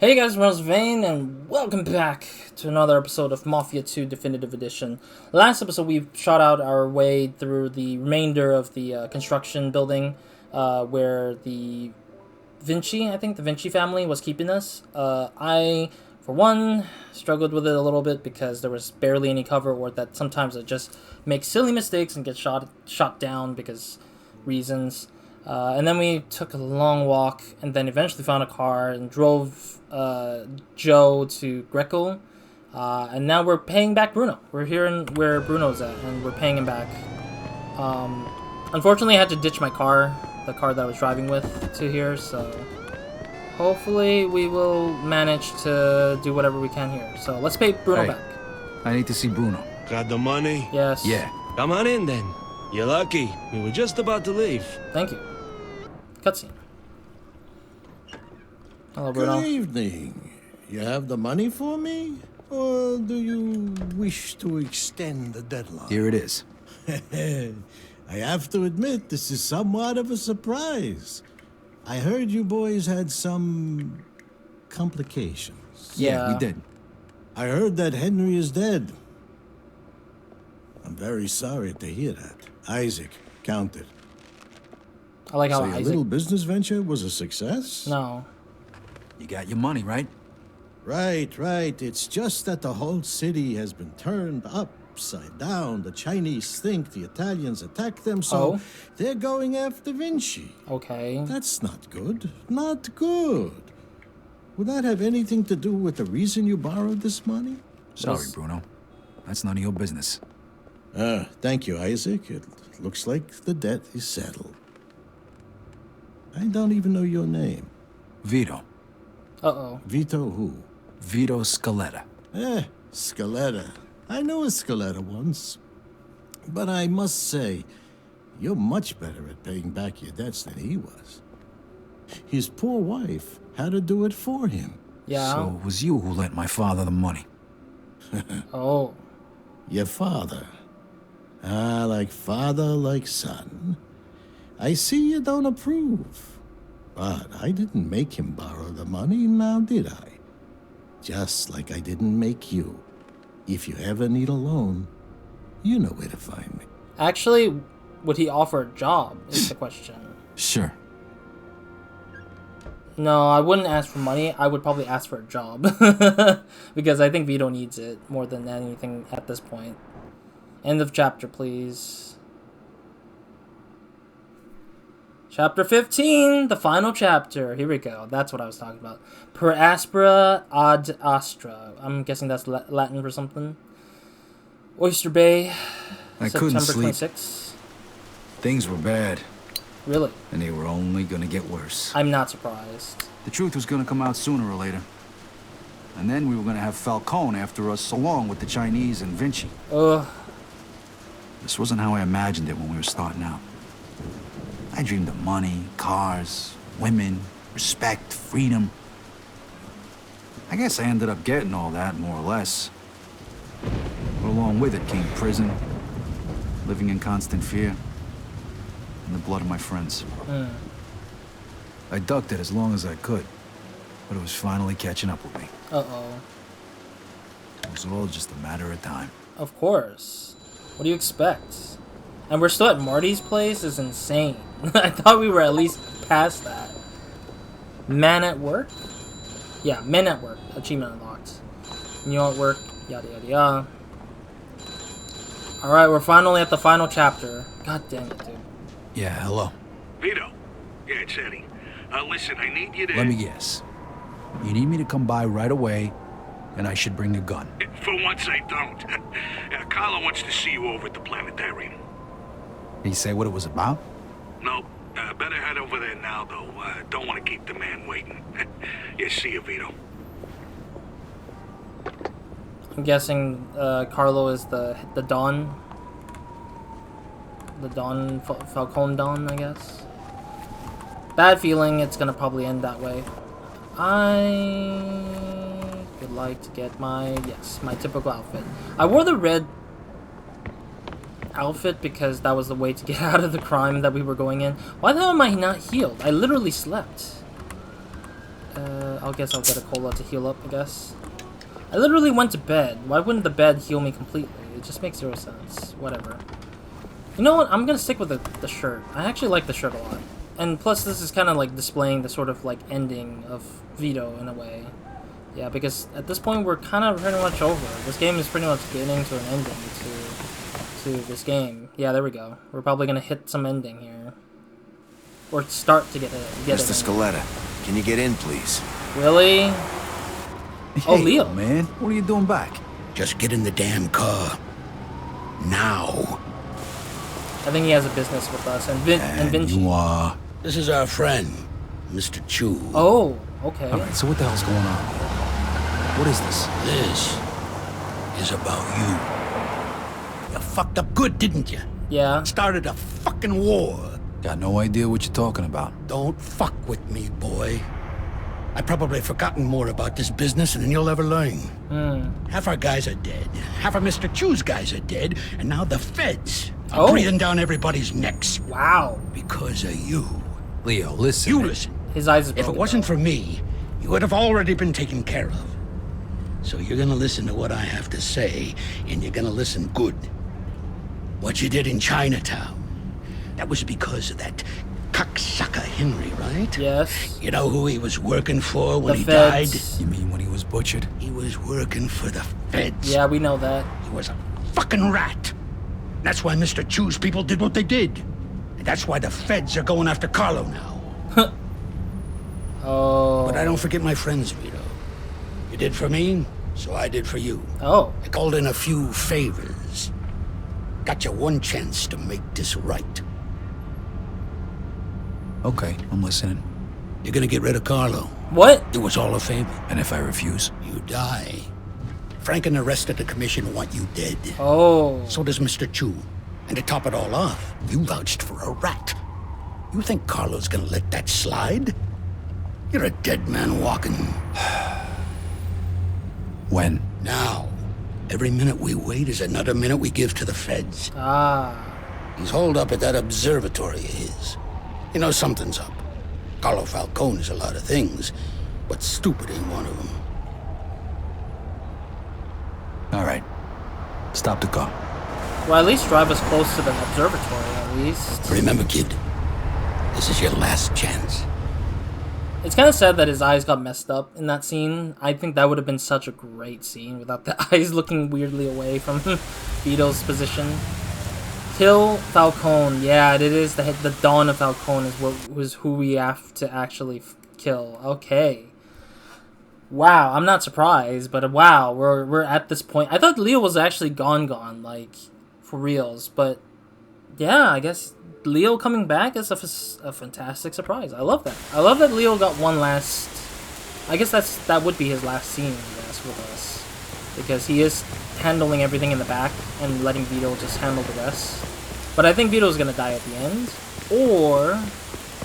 Hey guys, RozaldVane, and welcome back to another episode of Mafia 2 Definitive Edition. Last episode, we shot out our way through the remainder of the construction building where the Vinci family was keeping us. I, for one, struggled with it a little bit because there was barely any cover, or that sometimes I just make silly mistakes and get shot down because reasons. And then we took a long walk and then eventually found a car and drove Joe to Greco. And now we're paying back Bruno. We're here where Bruno's at, and we're paying him back. Unfortunately, I had to ditch my car, the car that I was driving with, to here, so hopefully we will manage to do whatever we can here. So let's pay Bruno back. I need to see Bruno. Got the money? Yes. Yeah. Come on in then. You're lucky. We were just about to leave. Thank you. Cutscene. Hello, Bruno. Good evening. You have the money for me? Or do you wish to extend the deadline? Here it is. I have to admit, this is somewhat of a surprise. I heard you boys had some complications. Yeah. We did. I heard that Henry is dead. I'm very sorry to hear that. Isaac, count it. I like how So your Isaac... little business venture was a success? No. You got your money, right? Right. It's just that the whole city has been turned upside down. The Chinese think the Italians attacked them, so they're going after Vinci. Okay. That's not good. Not good. Would that have anything to do with the reason you borrowed this money? Sorry, Bruno. That's none of your business. Thank you, Isaac. It looks like the debt is settled. I don't even know your name. Vito. Uh-oh. Vito who? Vito Scaletta. Scaletta. I knew a Scaletta once. But I must say, you're much better at paying back your debts than he was. His poor wife had to do it for him. Yeah. So it was you who lent my father the money. Oh. Your father. Like father, like son. I see you don't approve. But I didn't make him borrow the money, now did I? Just like I didn't make you. If you ever need a loan, you know where to find me. Actually, would he offer a job is the question. Sure. No, I wouldn't ask for money. I would probably ask for a job. Because I think Vito needs it more than anything at this point. End of chapter, please. Chapter 15, the final chapter. Here we go. That's what I was talking about. Per aspera ad astra. I'm guessing that's Latin for something. Oyster Bay, I September couldn't sleep. 26th. Things were bad, Really? and they were only gonna get worse. I'm not surprised. The truth was gonna come out sooner or later. And then we were gonna have Falcone after us, along with the Chinese and Vinci. Ugh. This wasn't how I imagined it when we were starting out. I dreamed of money, cars, women, respect, freedom. I guess I ended up getting all that, more or less. But along with it came prison, living in constant fear, and the blood of my friends. I ducked it as long as I could, but it was finally catching up with me. Uh-oh. It was all just a matter of time. Of course. What do you expect? And we're still at Marty's place is insane. I thought we were at least past that. Man at work? Yeah, men at work. Achievement unlocked. New at work. Yada yada yada. Alright, we're finally at the final chapter. God damn it, dude. Yeah, hello. Vito. Yeah, it's Eddie. Listen, I need you to... Let me guess. You need me to come by right away, and I should bring a gun. For once, I don't. Carlo wants to see you over at the planetarium. Did he say what it was about? No, better head over there now, though. Don't want to keep the man waiting. Yeah, see you, Vito. I'm guessing Carlo is the Don. The Don, Falcone Don, I guess. Bad feeling it's gonna probably end that way. I would like to get my typical outfit. I wore the red outfit because that was the way to get out of the crime that we were going in. Why the hell am I not healed? I literally slept. I guess I'll get a cola to heal up, I guess. I literally went to bed. Why wouldn't the bed heal me completely? It just makes zero sense. Whatever. You know what? I'm gonna stick with the shirt. I actually like the shirt a lot. And plus, this is kind of like displaying the sort of like ending of Vito in a way. Yeah, because at this point we're kind of pretty much over. This game is pretty much getting to an ending to this game. Yeah, there we go. We're probably gonna hit some ending here. Or start to get it. Mr. Scaletta, can you get in, please? Really? Oh, Hey, Leo. man, what are you doing back? Just get in the damn car. Now. I think he has a business with us and Vinci. You are... This is our friend, Mr. Chu. Oh, okay. Alright, so what the hell's going on here? What is this? This is about you. You fucked up good, didn't you? Yeah. Started a fucking war. Got no idea what you're talking about. Don't fuck with me, boy. I've probably forgotten more about this business than you'll ever learn. Half our guys are dead. Half of Mr. Chu's guys are dead. And now the feds are breathing down everybody's necks. Wow. Because of you. Leo, listen. You listen. His eyes are If it broken, wasn't though. for me, you would have already been taken care of. So you're gonna listen to what I have to say, and you're gonna listen good. What you did in Chinatown, that was because of that cocksucker Henry, right? Yes. You know who he was working for when The he feds. You mean when he was butchered? died? He was working for the feds. Yeah, we know that. He was a fucking rat. That's why Mr. Chu's people did what they did. And that's why the feds are going after Carlo now. Oh. But I don't forget my friends, Vito. You did for me, so I did for you. Oh. I called in a few favors. Got you one chance to make this right. Okay, I'm listening. You're gonna get rid of Carlo. What? Do us all a favor. And if I refuse? You die. Frank and the rest of the commission want you dead. Oh. So does Mr. Chu. And to top it all off, you vouched for a rat. You think Carlo's gonna let that slide? You're a dead man walking. When? Now. Every minute we wait is another minute we give to the feds. Ah. He's holed up at that observatory of his. You know something's up. Carlo Falcone is a lot of things, but stupid ain't one of them. Alright. Stop the car. Well, at least drive us close to the observatory, at least. Remember, kid, this is your last chance. It's kind of sad that his eyes got messed up in that scene. I think that would have been such a great scene without the eyes looking weirdly away from Vito's position. Kill Falcone. Yeah, it is the dawn of Falcone is who we have to actually kill. Okay. Wow, I'm not surprised, but wow, we're at this point. I thought Leo was actually gone, like for reals, but yeah, I guess Leo coming back is a fantastic surprise. I love that. I love that Leo got one last. I guess that would be his last scene, I guess, with us, because he is handling everything in the back and letting Vito just handle the rest. But I think Vito's gonna die at the end, or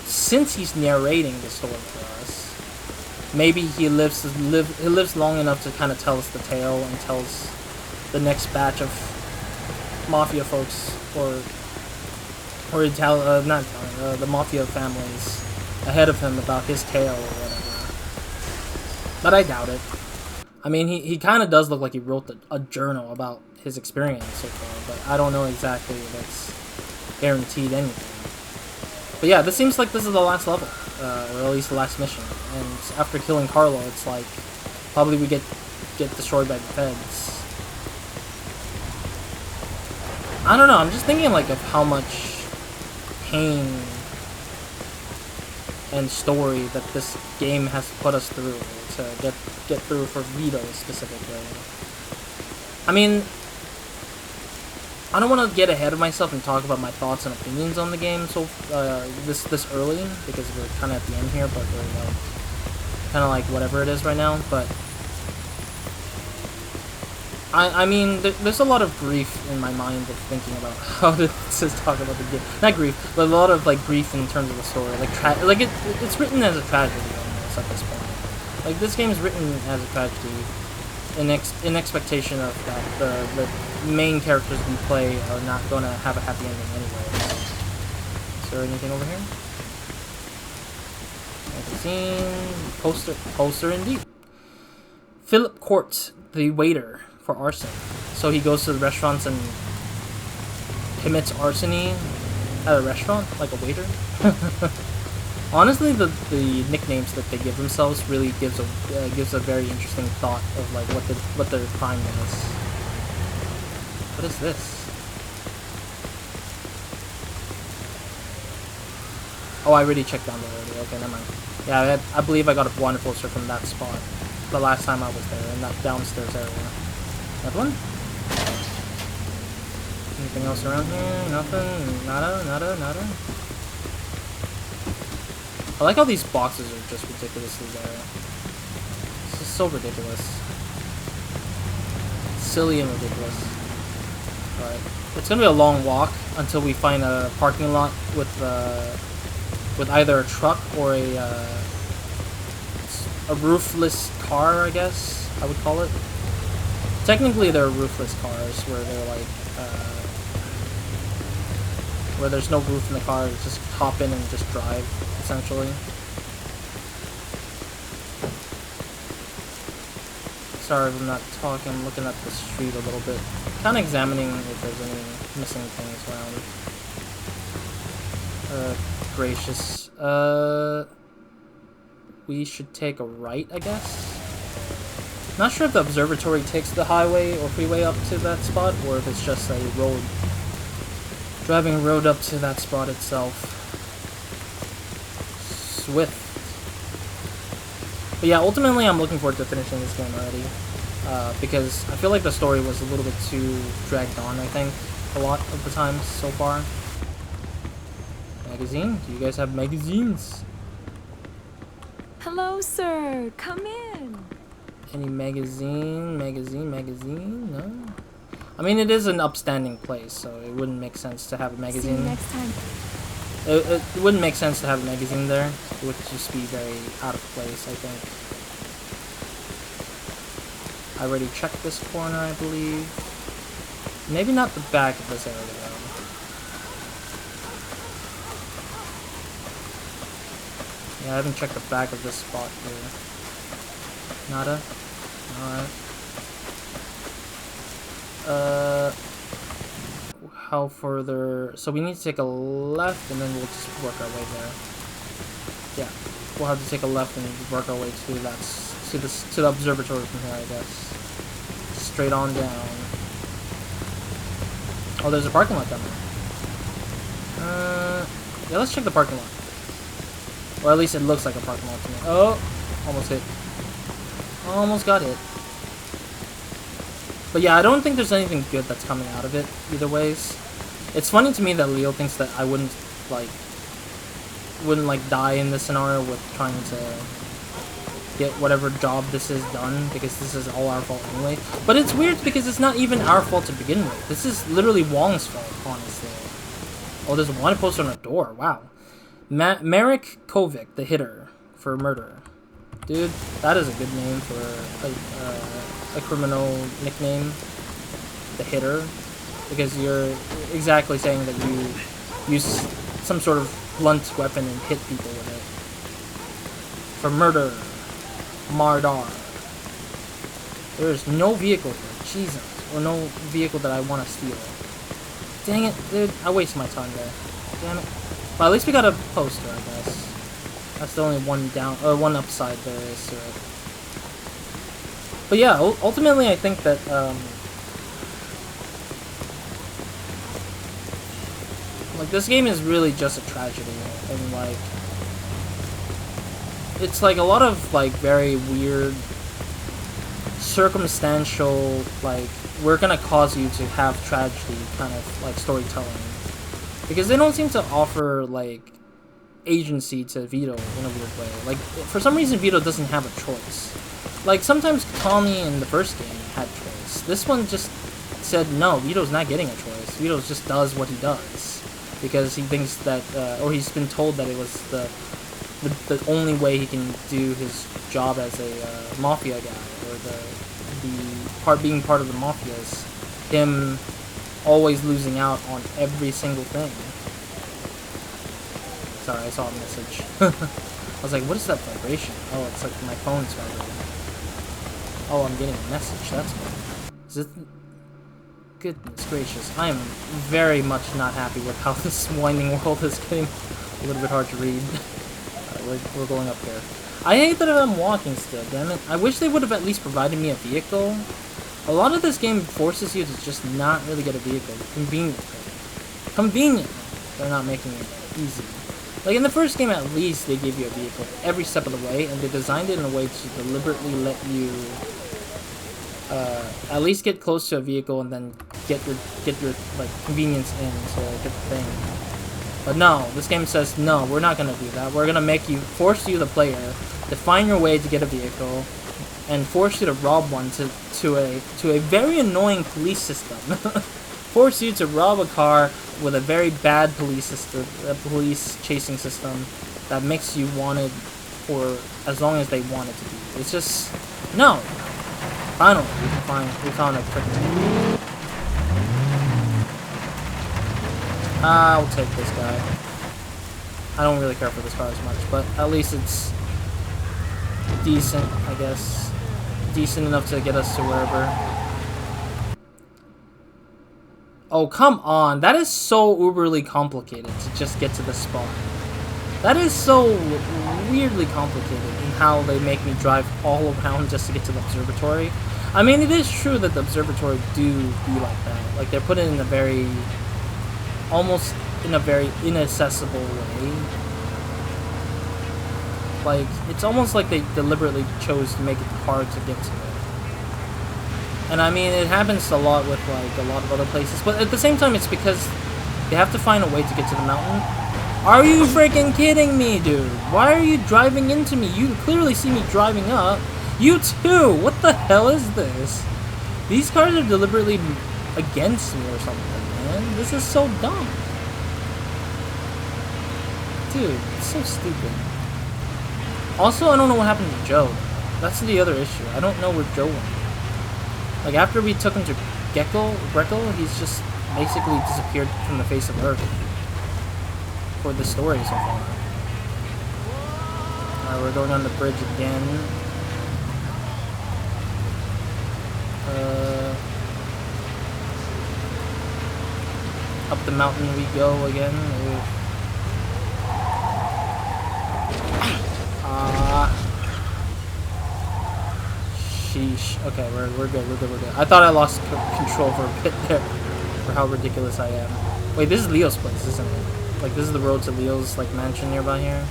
since he's narrating the story for us, maybe he lives long enough to kind of tell us the tale and tells the next batch of Mafia folks or the Mafia families ahead of him about his tale or whatever. But I doubt it. I mean, he kind of does look like he wrote a journal about his experience so far, but I don't know exactly if it's guaranteed anything. But yeah, this seems like this is the last level, or at least the last mission. And after killing Carlo, it's like probably we get destroyed by the feds. I don't know. I'm just thinking like of how much pain and story that this game has put us through to get through for Vito specifically. I mean, I don't want to get ahead of myself and talk about my thoughts and opinions on the game so this early, because we're kind of at the end here, but we're like kind of like whatever it is right now. But I mean, there's a lot of grief in my mind of thinking about how to talk about the game. Not grief, but a lot of like grief in terms of the story. Like it's written as a tragedy almost at this point. Like this game is written as a tragedy in expectation of that the main characters we play are not going to have a happy ending anyway. Is there anything over here? Magazine. Poster indeed. Philip Court, the waiter for arson. So he goes to the restaurants and commits arsony at a restaurant, like a waiter. Honestly, the nicknames that they give themselves really gives a very interesting thought of like what their crime is. What is this? Oh, I already checked down there already. Okay, never mind. Yeah, I believe I got a one poster from that spot the last time I was there, in that downstairs area. That one? Anything else around here? Nothing? Nada? I like how these boxes are just ridiculously there. This is so ridiculous. Silly and ridiculous. Alright. It's gonna be a long walk until we find a parking lot with either a truck or a roofless car, I guess I would call it. Technically, they're roofless cars where they're like, where there's no roof in the car, you just hop in and just drive, essentially. Sorry if I'm not talking, I'm looking at the street a little bit. Kind of examining if there's any missing things around. Gracious. We should take a right, I guess? Not sure if the observatory takes the highway or freeway up to that spot, or if it's just a road. Driving road up to that spot itself. Swift. But yeah, ultimately I'm looking forward to finishing this game already. Because I feel like the story was a little bit too dragged on, I think, a lot of the times so far. Magazine? Do you guys have magazines? Hello, sir. Come in. Any magazine? No? I mean, it is an upstanding place, so it wouldn't make sense to have a magazine. See you next time. It wouldn't make sense to have a magazine there. It would just be very out of place, I think. I already checked this corner, I believe. Maybe not the back of this area, though. Yeah, I haven't checked the back of this spot here. Nada? Alright. How further? So we need to take a left and then we'll just work our way there. Yeah. We'll have to take a left and work our way to that, to the observatory from here, I guess. Straight on down. Oh, there's a parking lot down there. Yeah, let's check the parking lot. Or at least it looks like a parking lot to me. Oh, almost hit. Almost got hit. But yeah, I don't think there's anything good that's coming out of it, either ways. It's funny to me that Leo thinks that I wouldn't die in this scenario with trying to get whatever job this is done, because this is all our fault anyway. But it's weird because it's not even our fault to begin with. This is literally Wong's fault, honestly. Oh, there's one poster on a door. Wow. Marek Kovic, the hitter, for murder. Dude, that is a good name for a criminal nickname. The hitter. Because you're exactly saying that you use some sort of blunt weapon and hit people with it. For murder. Mardar. There's no vehicle here. Jesus. Or no vehicle that I want to steal. Dang it, dude. I wasted my time there. Damn it. But at least we got a poster, I guess. That's the only one one upside there is to it. But yeah, ultimately I think that, like, this game is really just a tragedy, and, like, it's, like, a lot of, like, very weird, circumstantial, like, we're gonna cause you to have tragedy kind of, like, storytelling. Because they don't seem to offer, like, agency to Vito in a weird way. Like, for some reason, Vito doesn't have a choice. Like, sometimes Tommy in the first game had choice. This one just said, no, Vito's not getting a choice. Vito just does what he does. Because he thinks that, or he's been told that it was the only way he can do his job as a Mafia guy, or being part of the Mafia is him always losing out on every single thing. Sorry, I saw a message. was like, what is that vibration? Oh, it's like my phone's vibrating. Oh, I'm getting a message. That's good. Is it? Goodness gracious. I am very much not happy with how this winding world is getting a little bit hard to read. Alright, we're going up here. I hate that I'm walking still, damn it. I wish they would have at least provided me a vehicle. A lot of this game forces you to just not really get a vehicle. Convenient. They're not making it easy. Like in the first game, at least they gave you a vehicle every step of the way, and they designed it in a way to deliberately let you at least get close to a vehicle and then get your like convenience in to get the thing. But no, this game says no, we're not gonna do that. We're gonna force you, the player, to find your way to get a vehicle, and force you to rob one to a very annoying police system. Force you to rob a car with a very bad police system, a police chasing system that makes you want it for as long as they want it to be. It's just no. Finally, we found a freaking. I'll take this guy. I don't really care for this car as much, but at least it's decent, I guess. Decent enough to get us to wherever. Oh, come on. That is so uberly complicated to just get to this spot. That is so weirdly complicated in how they make me drive all around just to get to the observatory. I mean, it is true that the observatory do be like that. Like, they're put in a very... almost in a very inaccessible way. Like, it's almost like they deliberately chose to make it hard to get to it. And I mean, it happens a lot with, like, a lot of other places. But at the same time, it's because they have to find a way to get to the mountain. Are you freaking kidding me, dude? Why are you driving into me? You clearly see me driving up. You too! What the hell is this? These cars are deliberately against me or something, man. This is so dumb. Dude, it's so stupid. Also, I don't know what happened to Joe. That's the other issue. I don't know where Joe went. Like, after we took him to Greco, he's just basically disappeared from the face of Earth. For the story so far. Alright, we're going on the bridge again. Up the mountain we go again. Sheesh. Okay, we're good. I thought I lost control for a bit there. For how ridiculous I am. Wait, this is Leo's place, isn't it? Like, this is the road to Leo's, like, mansion nearby here.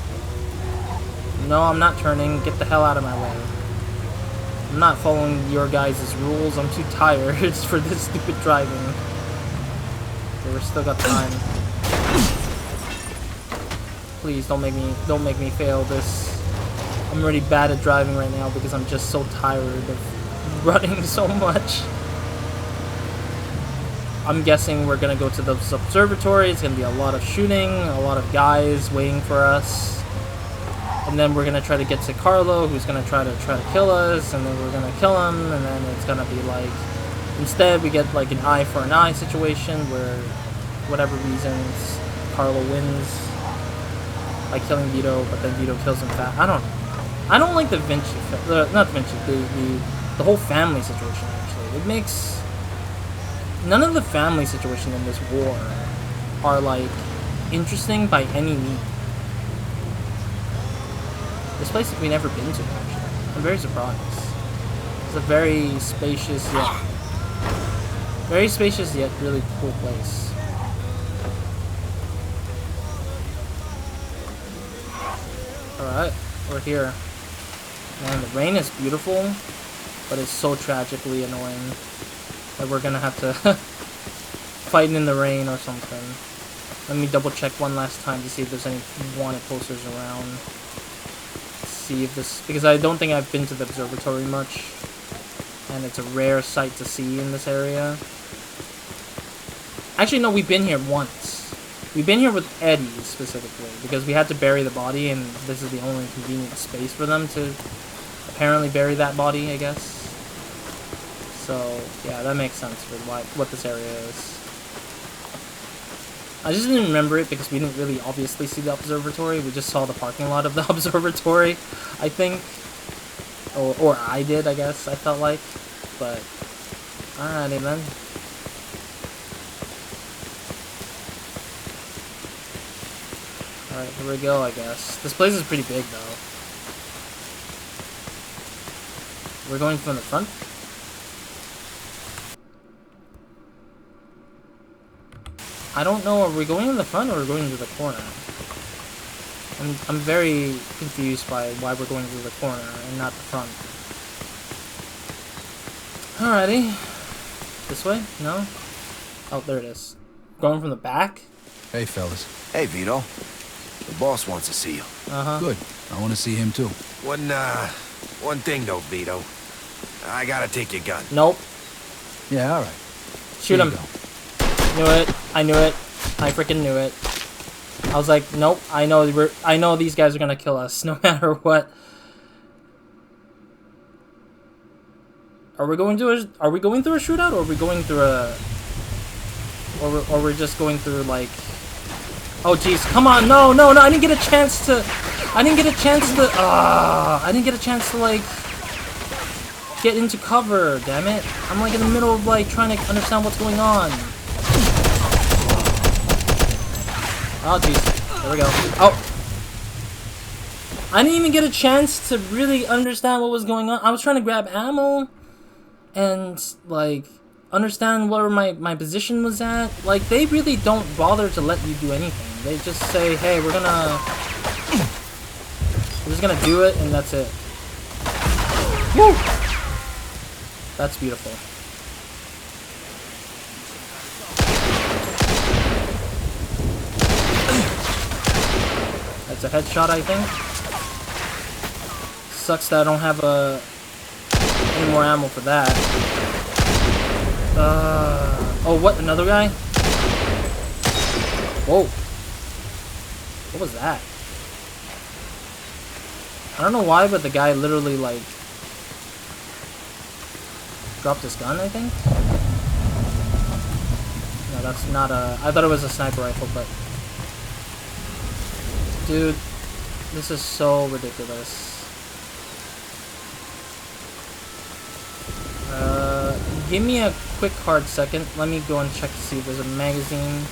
No, I'm not turning. Get the hell out of my way. I'm not following your guys' rules. I'm too tired for this stupid driving. Okay, we're still got time. Please don't make me fail this. I'm already bad at driving right now because I'm just so tired of running so much. I'm guessing we're gonna go to the observatory. It's gonna be a lot of shooting, a lot of guys waiting for us, and then we're gonna try to get to Carlo, who's gonna try to kill us, and then we're gonna kill him, and then it's gonna be like, instead we get like an eye for an eye situation where, whatever reasons, Carlo wins by killing Vito, but then Vito kills him fast. I don't know. I don't like the Vinci, not Vinci, the whole family situation. Actually, it makes. None of the family situation in this war are, like, interesting by any means. This place we've never been to, actually. I'm very surprised. It's a very spacious yet really cool place. Alright, we're here. Man, the rain is beautiful, but it's so tragically annoying. That we're gonna have to fight in the rain or something. Let me double check one last time to see if there's any wanted posters around. See if this, because I don't think I've been to the observatory much, and it's a rare sight to see in this area. Actually, no, we've been here once. We've been here with Eddie specifically because we had to bury the body, and this is the only convenient space for them to apparently bury that body, I guess. So, yeah, that makes sense for what this area is. I just didn't remember it because we didn't really obviously see the observatory. We just saw the parking lot of the observatory, I think. Or I did, I guess, I felt like. But, alrighty then. Alright, here we go, I guess. This place is pretty big, though. We're going from the front? I don't know, are we going in the front or are we going to the corner? I'm very confused by why we're going to the corner and not the front. Alrighty. This way? No? Oh, there it is. Going from the back? Hey, fellas. Hey, Vito. The boss wants to see you. Uh-huh. Good. I want to see him, too. One thing, though, Vito. I gotta take your gun. Nope. Yeah, all right. Shoot Here him. you go. Knew it. I knew it. I freaking knew it. I was like, nope. I know these guys are gonna kill us no matter what. Are we going through a shootout, or are we going through a, or we're just going through like? Oh jeez, come on! No! I didn't get a chance to. I didn't get a chance to like get into cover. Damn it! I'm like in the middle of like trying to understand what's going on. Oh jeez, there we go. Oh, I didn't even get a chance to really understand what was going on. I was trying to grab ammo and like understand where my position was at. Like, they really don't bother to let you do anything. They just say, hey, we're just gonna do it, and that's it. Woo! That's beautiful. That's a headshot, I think. Sucks that I don't have any more ammo for that. Oh, what? Another guy? Whoa. What was that? I don't know why, but the guy literally, like, dropped his gun, I think? No, that's not a... I thought it was a sniper rifle, but... Dude, this is so ridiculous. Give me a quick hard second. Let me go and check to see if there's a magazine.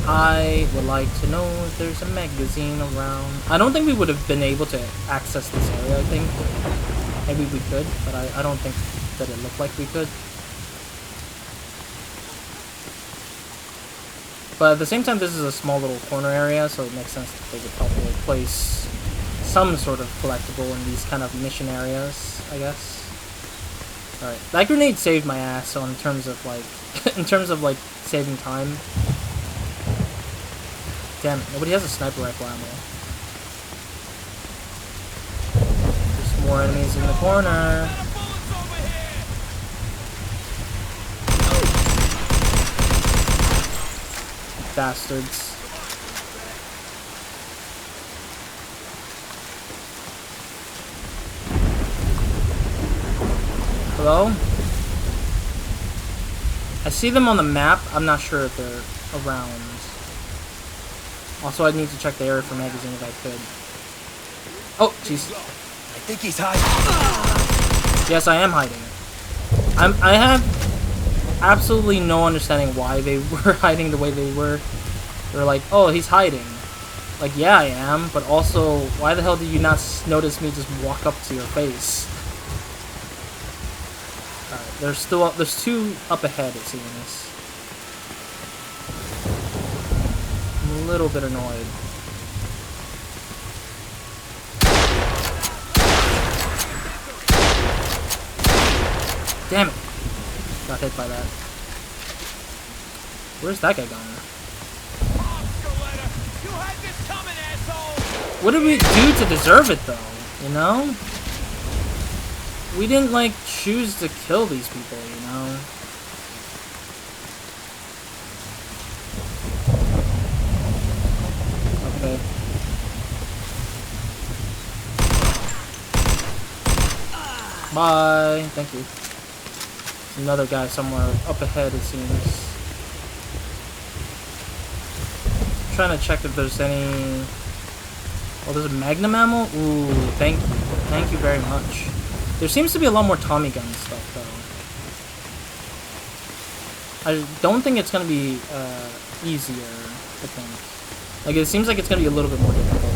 I would like to know if there's a magazine around. I don't think we would have been able to access this area, I think. Maybe we could, but I don't think that it looked like we could. But at the same time, this is a small little corner area, so it makes sense that they would probably place some sort of collectible in these kind of mission areas, I guess. Alright, that grenade saved my ass, so in terms of like, saving time. Damn it, nobody has a sniper rifle ammo. There's more enemies in the corner. Bastards. Hello? I see them on the map. I'm not sure if they're around. Also, I'd need to check the area for magazine if I could. Oh, jeez. I think he's hiding. Yes, I am hiding. I have absolutely no understanding why they were hiding the way they were. They're like, oh, he's hiding. Like, yeah, I am, but also, why the hell did you not notice me just walk up to your face? Alright, there's two up ahead, it seems. I'm a little bit annoyed. Damn it! Got hit by that. Where's that guy gone? What did we do to deserve it, though? You know? We didn't, like, choose to kill these people, you know? Okay. Bye. Thank you. Another guy somewhere up ahead, it seems. trying to check if there's any... Oh, there's a magnum ammo? Ooh, thank you. Thank you very much. There seems to be a lot more Tommy gun stuff, though. I don't think it's gonna be easier, I think. Like, it seems like it's gonna be a little bit more difficult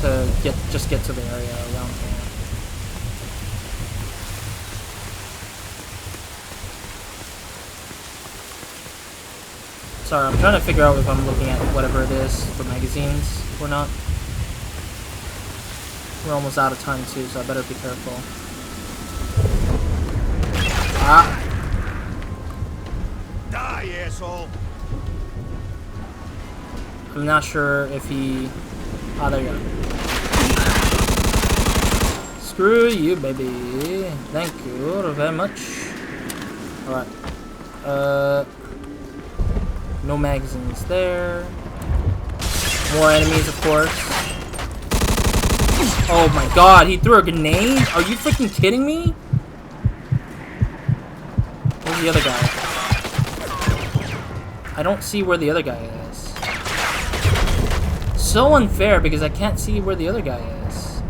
to just get to the area around here. Sorry, I'm trying to figure out if I'm looking at whatever it is for magazines or not. We're almost out of time too, so I better be careful. Ah! Die, asshole! I'm not sure if he... Ah, there you go. Screw you, baby. Thank you very much. Alright. No magazines there. More enemies, of course. Oh my god, he threw a grenade? Are you freaking kidding me? Where's the other guy? I don't see where the other guy is. So unfair because I can't see where the other guy is.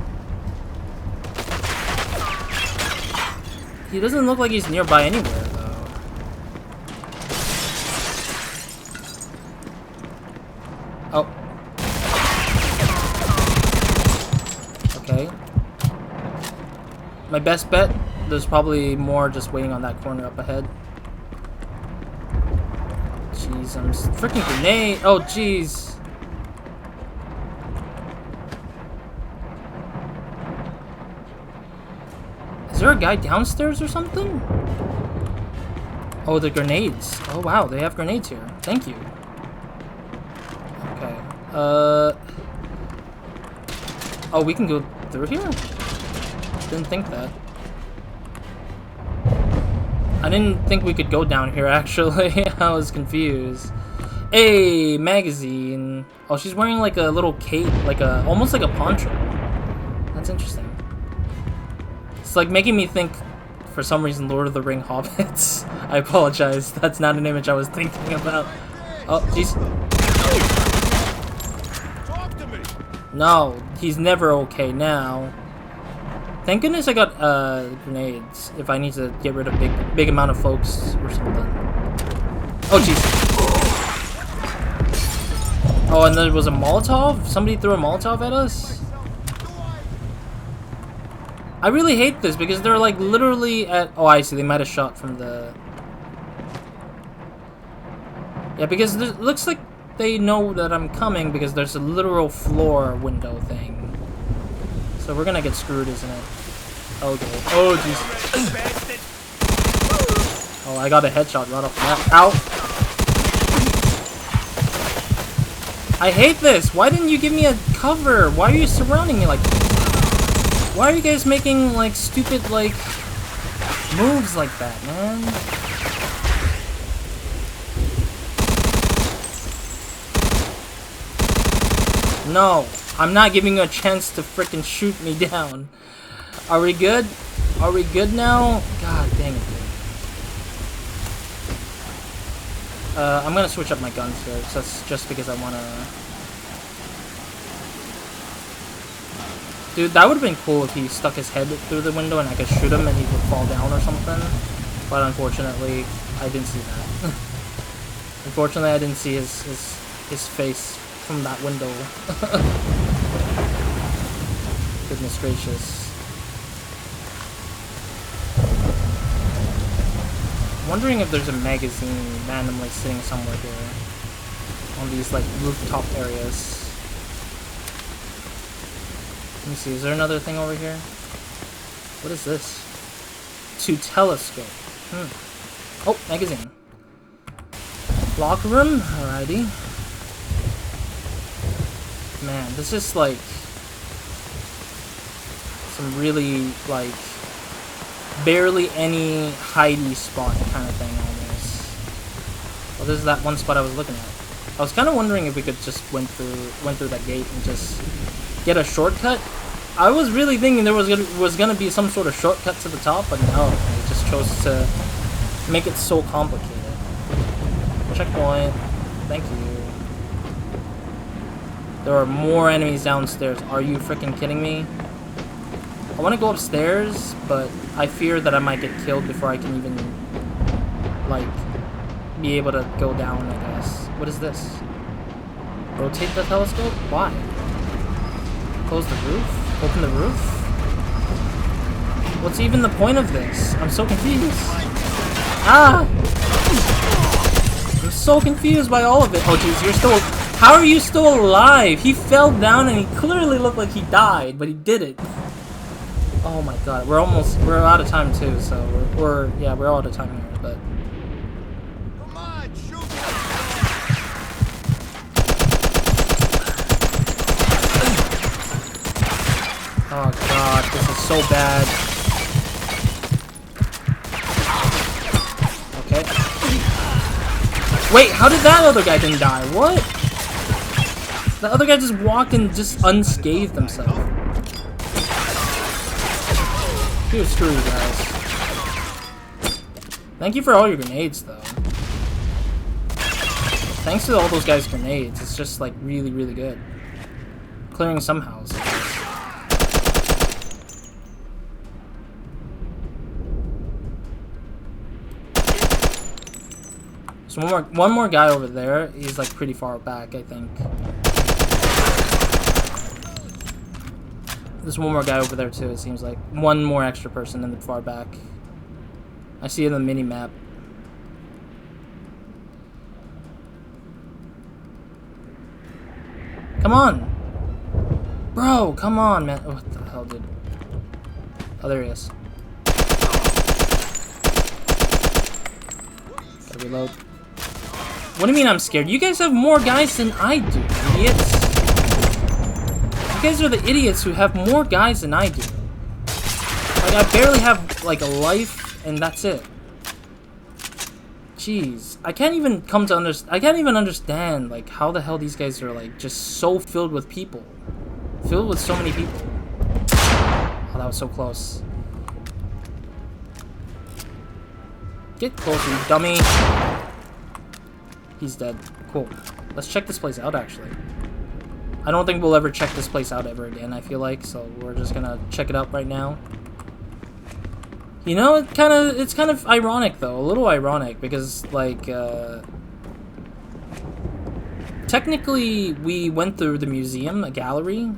He doesn't look like he's nearby anywhere though. Oh. Okay. My best bet, there's probably more just waiting on that corner up ahead. Jeez, I'm freaking grenade. Oh, jeez. Is there a guy downstairs or something? Oh, the grenades. Oh, wow, they have grenades here. Thank you. Okay. Oh, we can go through here? Didn't think that. I didn't think we could go down here, actually. I was confused. Hey, magazine. Oh, she's wearing like a little cape, like a almost like a poncho. That's interesting. It's like making me think, for some reason, Lord of the Ring hobbits. I apologize. That's not an image I was thinking about. Oh, jeez. No, he's never okay now. Thank goodness I got grenades if I need to get rid of big amount of folks or something. Oh jeez. Oh, and there was a Molotov? Somebody threw a Molotov at us? I really hate this because they're like literally at... Oh, I see. They might have shot from the... Yeah, because it looks like they know that I'm coming because there's a literal floor window thing. So we're gonna get screwed, isn't it? Okay. Oh, jeez. Oh, I got a headshot right off the bat. Ow! I hate this! Why didn't you give me a cover? Why are you surrounding me like this? Why are you guys making, like, stupid, like, moves like that, man? No, I'm not giving you a chance to frickin' shoot me down. Are we good? Are we good now? God dang it, dude. I'm gonna switch up my guns here, just because I wanna... Dude, that would've been cool if he stuck his head through the window and I could shoot him and he would fall down or something. But unfortunately, I didn't see that. Unfortunately, I didn't see his face from that window. Goodness gracious. I'm wondering if there's a magazine randomly sitting somewhere here. On these, like, rooftop areas. Let me see, is there another thing over here? What is this? To telescope. Oh, magazine. Locker room? Alrighty. Man, this is like some really, like, barely any hidey spot kind of thing almost. Well, this is that one spot I was looking at. I was kind of wondering if we could just went through that gate and just get a shortcut. I was really thinking there was gonna be some sort of shortcut to the top, but no, it just chose to make it so complicated. Checkpoint. Thank you. There are more enemies downstairs. Are you freaking kidding me? I want to go upstairs, but I fear that I might get killed before I can even, like, be able to go down, I guess. What is this? Rotate the telescope? Why? Close the roof? Open the roof? What's even the point of this? I'm so confused. Ah! I'm so confused by all of it. Oh jeez, you're still... How are you still alive? He fell down and he clearly looked like he died, but he didn't. Oh my god, we're out of time too, so we're out of time here, but... Come on, shoot! Oh god, this is so bad. Okay. Wait, how did that other guy didn't die? What? The other guy just walked and just unscathed himself. Dude, screw you guys. Thank you for all your grenades, though. Thanks to all those guys' grenades, it's just like really, really good. Clearing some houses. So one more guy over there. He's like pretty far back, I think. There's one more guy over there too, it seems like. One more extra person in the far back. I see it in the mini-map. Come on! Bro, come on, man. Oh, what the hell, dude? Oh, there he is. Gotta reload. What do you mean I'm scared? You guys have more guys than I do, idiots. You guys are the idiots who have more guys than I do. Like, I barely have, like, a life, and that's it. Jeez. I can't even understand, like, how the hell these guys are, like, just so filled with people. Filled with so many people. Oh, that was so close. Get closer, you dummy. He's dead. Cool. Let's check this place out, actually. I don't think we'll ever check this place out ever again, I feel like, so we're just gonna check it out right now. You know, it's kind of ironic, though. A little ironic, because, like, technically, we went through the museum gallery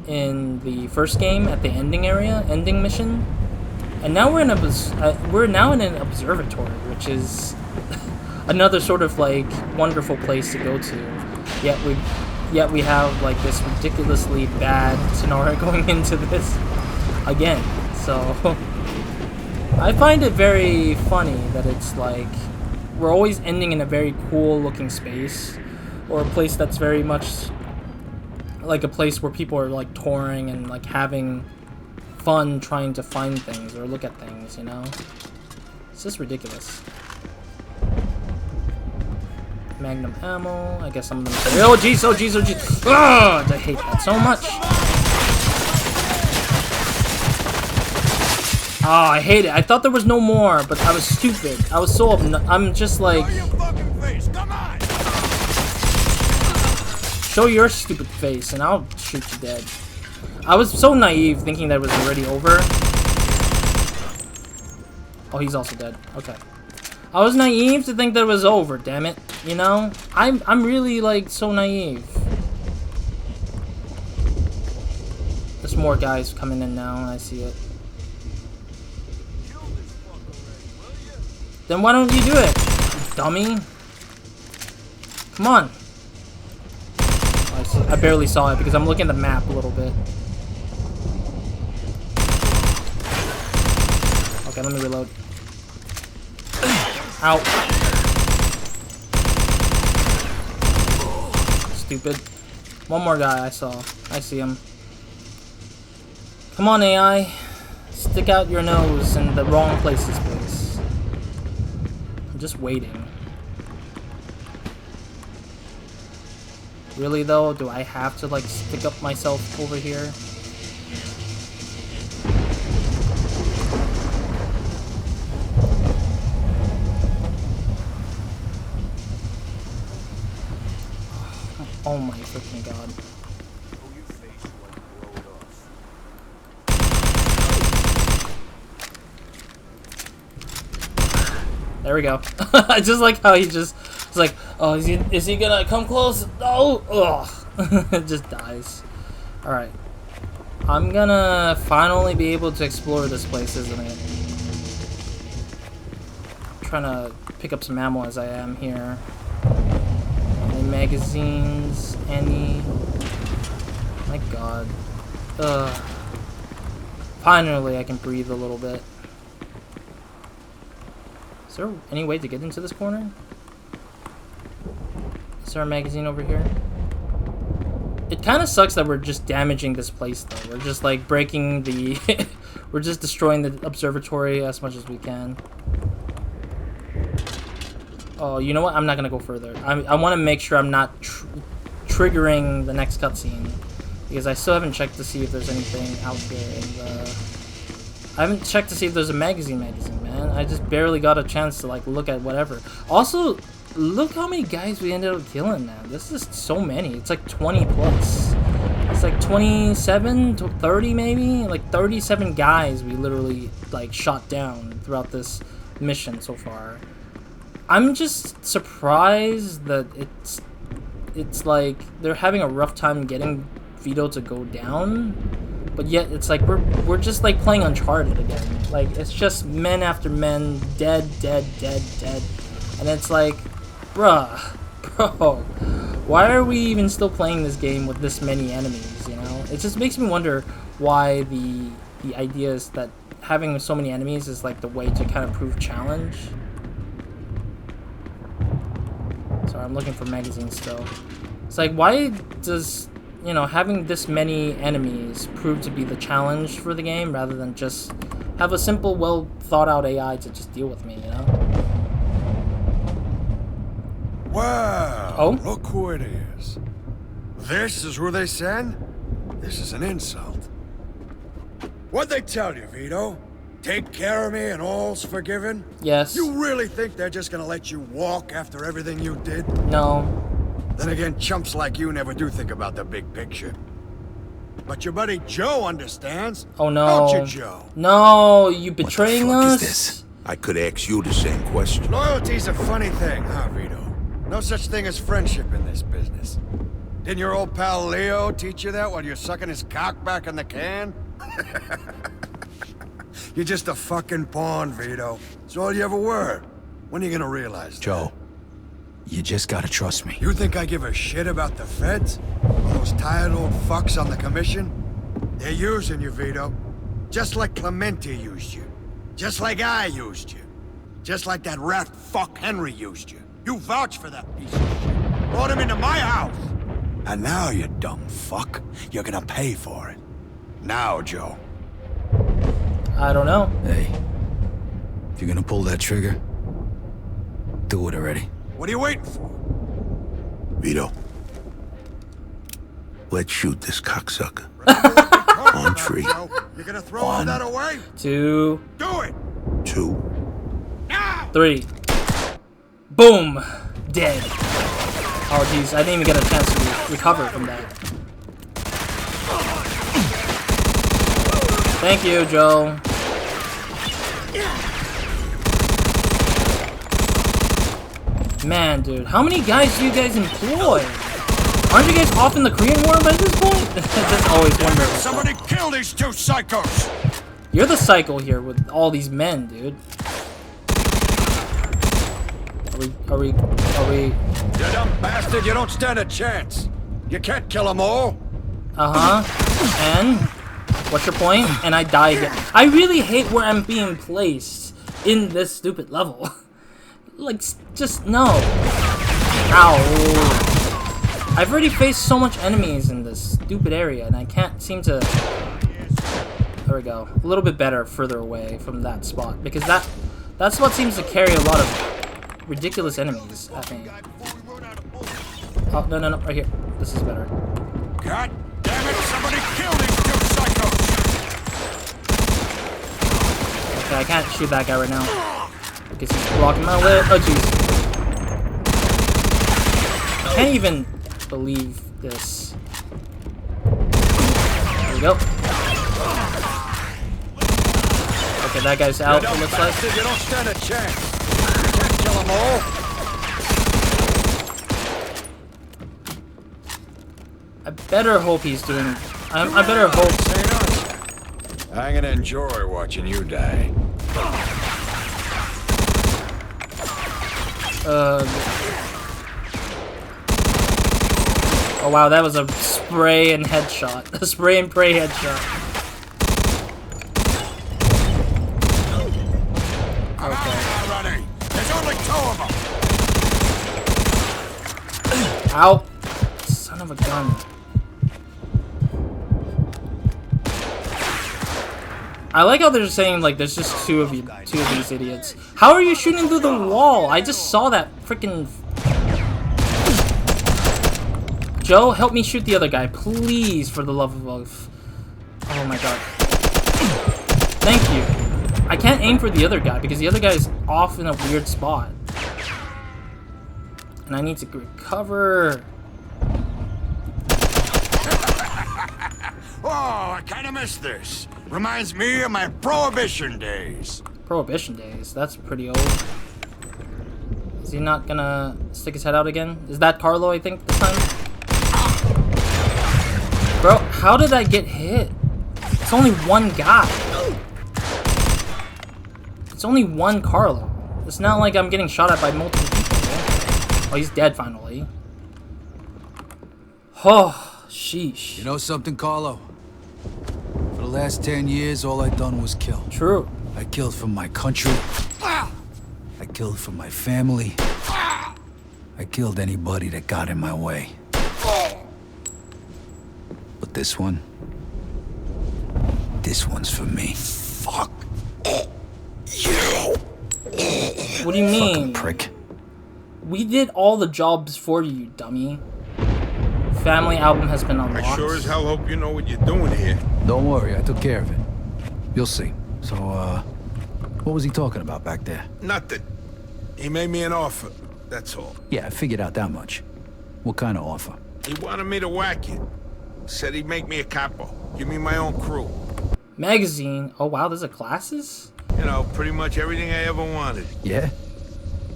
in the first game at the ending mission. And now we're in an observatory, which is another sort of like wonderful place to go to. Yet we have like this ridiculously bad scenario going into this again. So I find it very funny that it's like we're always ending in a very cool looking space, or a place that's very much like a place where people are like touring and like having fun trying to find things or look at things, you know? It's just ridiculous. Magnum ammo. I guess some of them say, oh jeez, oh jeez, oh jeez. Ugh, I hate that so much. Oh, I hate it. I thought there was no more, but I was stupid. I was so I'm just like... Show your stupid face and I'll shoot you dead. I was so naive thinking that it was already over. Oh, he's also dead. Okay. I was naive to think that it was over, damn it. You know? I'm really like so naive. There's more guys coming in now, I see it. Then why don't you do it, you dummy? Come on. Oh, I barely saw it because I'm looking at the map a little bit. Okay, let me reload. Ow. Stupid. One more guy I saw. I see him. Come on, AI. Stick out your nose in the wrong places, please. I'm just waiting. Really, though? Do I have to, like, stick up myself over here? Oh my freaking god. There we go. I just like how he just is like, oh, is he gonna come close? Oh, ugh. It just dies. Alright. I'm gonna finally be able to explore this place, isn't it? I'm trying to pick up some ammo as I am here. Any magazines? Any? My god. Ugh. Finally, I can breathe a little bit. Is there any way to get into this corner? Is there a magazine over here? It kind of sucks that we're just damaging this place, though. We're just, like, breaking the... we're just destroying the observatory as much as we can. Oh, you know what? I'm not gonna go further. I want to make sure I'm not triggering the next cutscene. Because I still haven't checked to see if there's anything out there in the... I haven't checked to see if there's a magazine, man. I just barely got a chance to, like, look at whatever. Also, look how many guys we ended up killing, man. This is so many. It's like 20 plus. It's like 27 to 30 maybe? Like 37 guys we literally, like, shot down throughout this mission so far. I'm just surprised that it's like they're having a rough time getting Vito to go down. But yet, it's like, we're just, like, playing Uncharted again. Like, it's just men after men, dead. And it's like, bruh, bro, why are we even still playing this game with this many enemies, you know? It just makes me wonder why the idea is that having so many enemies is, like, the way to kind of prove challenge. Sorry, I'm looking for magazines still. It's like, why does... you know, having this many enemies prove to be the challenge for the game rather than just have a simple, well thought out AI to just deal with me, you know? Wow, oh? Look who it is. This is who they send? This is an insult. What'd they tell you, Vito? Take care of me and all's forgiven? Yes. You really think they're just gonna let you walk after everything you did? No. Then again, chumps like you never do think about the big picture. But your buddy Joe understands. Oh no. Don't you, Joe? No, you betraying What the fuck us? is this? I could ask you the same question. Loyalty's a funny thing, huh, Vito? No such thing as friendship in this business. Didn't your old pal Leo teach you that while you're sucking his cock back in the can? You're just a fucking pawn, Vito. That's all you ever were. When are you gonna realize that? Joe, you just gotta trust me. You think I give a shit about the feds? All those tired old fucks on the commission? They're using you, Vito. Just like Clemente used you. Just like I used you. Just like that rat fuck Henry used you. You vouch for that piece of shit. Brought him into my house. And now, you dumb fuck, you're gonna pay for it. Now, Joe. I don't know. Hey, if you're gonna pull that trigger, do it already. What are you waiting for? Vito, let's shoot this cocksucker. On tree. You're gonna throw all that away? 2. Do it! 2. Now! 3. Boom! Dead. Oh jeez, I didn't even get a chance to recover from that. Thank you, Joe. Man, dude, how many guys do you guys employ? Aren't you guys off in the Korean War by this point? Just always wonder. Somebody kill these two psychos! You're the psycho here with all these men, dude. Are we? You dumb bastard, you don't stand a chance. You can't kill them all. Uh-huh. And? What's your point? And I die again. I really hate where I'm being placed in this stupid level. Like, just no. Ow. I've already faced so much enemies in this stupid area, and I can't seem to... There we go. A little bit better further away from that spot, because that spot seems to carry a lot of ridiculous enemies at me. Oh, no, right here. This is better. God damn it, somebody kill these two psychos! Okay, I can't shoot that guy right now. Because he's blocking my way. Oh, jeez. I can't even believe this. There we go. Okay, that guy's out, it looks like. You don't stand a chance. You can't kill them all. I better hope he's doing... I better hope... I'm gonna enjoy watching you die. Oh wow, that was a spray and headshot. A spray and pray headshot. Okay. There's only 2 of them. Ow! Son of a gun. I like how they're saying like there's just 2 of you, 2 of these idiots. How are you shooting through the wall? I just saw that freaking. Joe, help me shoot the other guy, please, for the love of. Oh my god. Thank you. I can't aim for the other guy because the other guy is off in a weird spot. And I need to recover. Oh, I kind of miss this. Reminds me of my Prohibition days. Prohibition days? That's pretty old. Is he not gonna stick his head out again? Is that Carlo, I think, this time? Bro, how did I get hit? It's only one guy. It's only one Carlo. It's not like I'm getting shot at by multiple people. Oh, he's dead finally. Oh, sheesh. You know something, Carlo? For the last 10 years, all I done was kill. True. I killed for my country. I killed for my family. I killed anybody that got in my way. But this one's for me. Fuck you. What do you mean? Fucking prick. We did all the jobs for you, dummy. Family album has been unlocked. I sure as hell hope you know what you're doing here. Don't worry, I took care of it. You'll see. So, what was he talking about back there? Nothing. He made me an offer, that's all. Yeah, I figured out that much. What kind of offer? He wanted me to whack it. Said he'd make me a capo. Give me my own crew. Magazine. Oh wow, there's a classes? You know, pretty much everything I ever wanted. Yeah?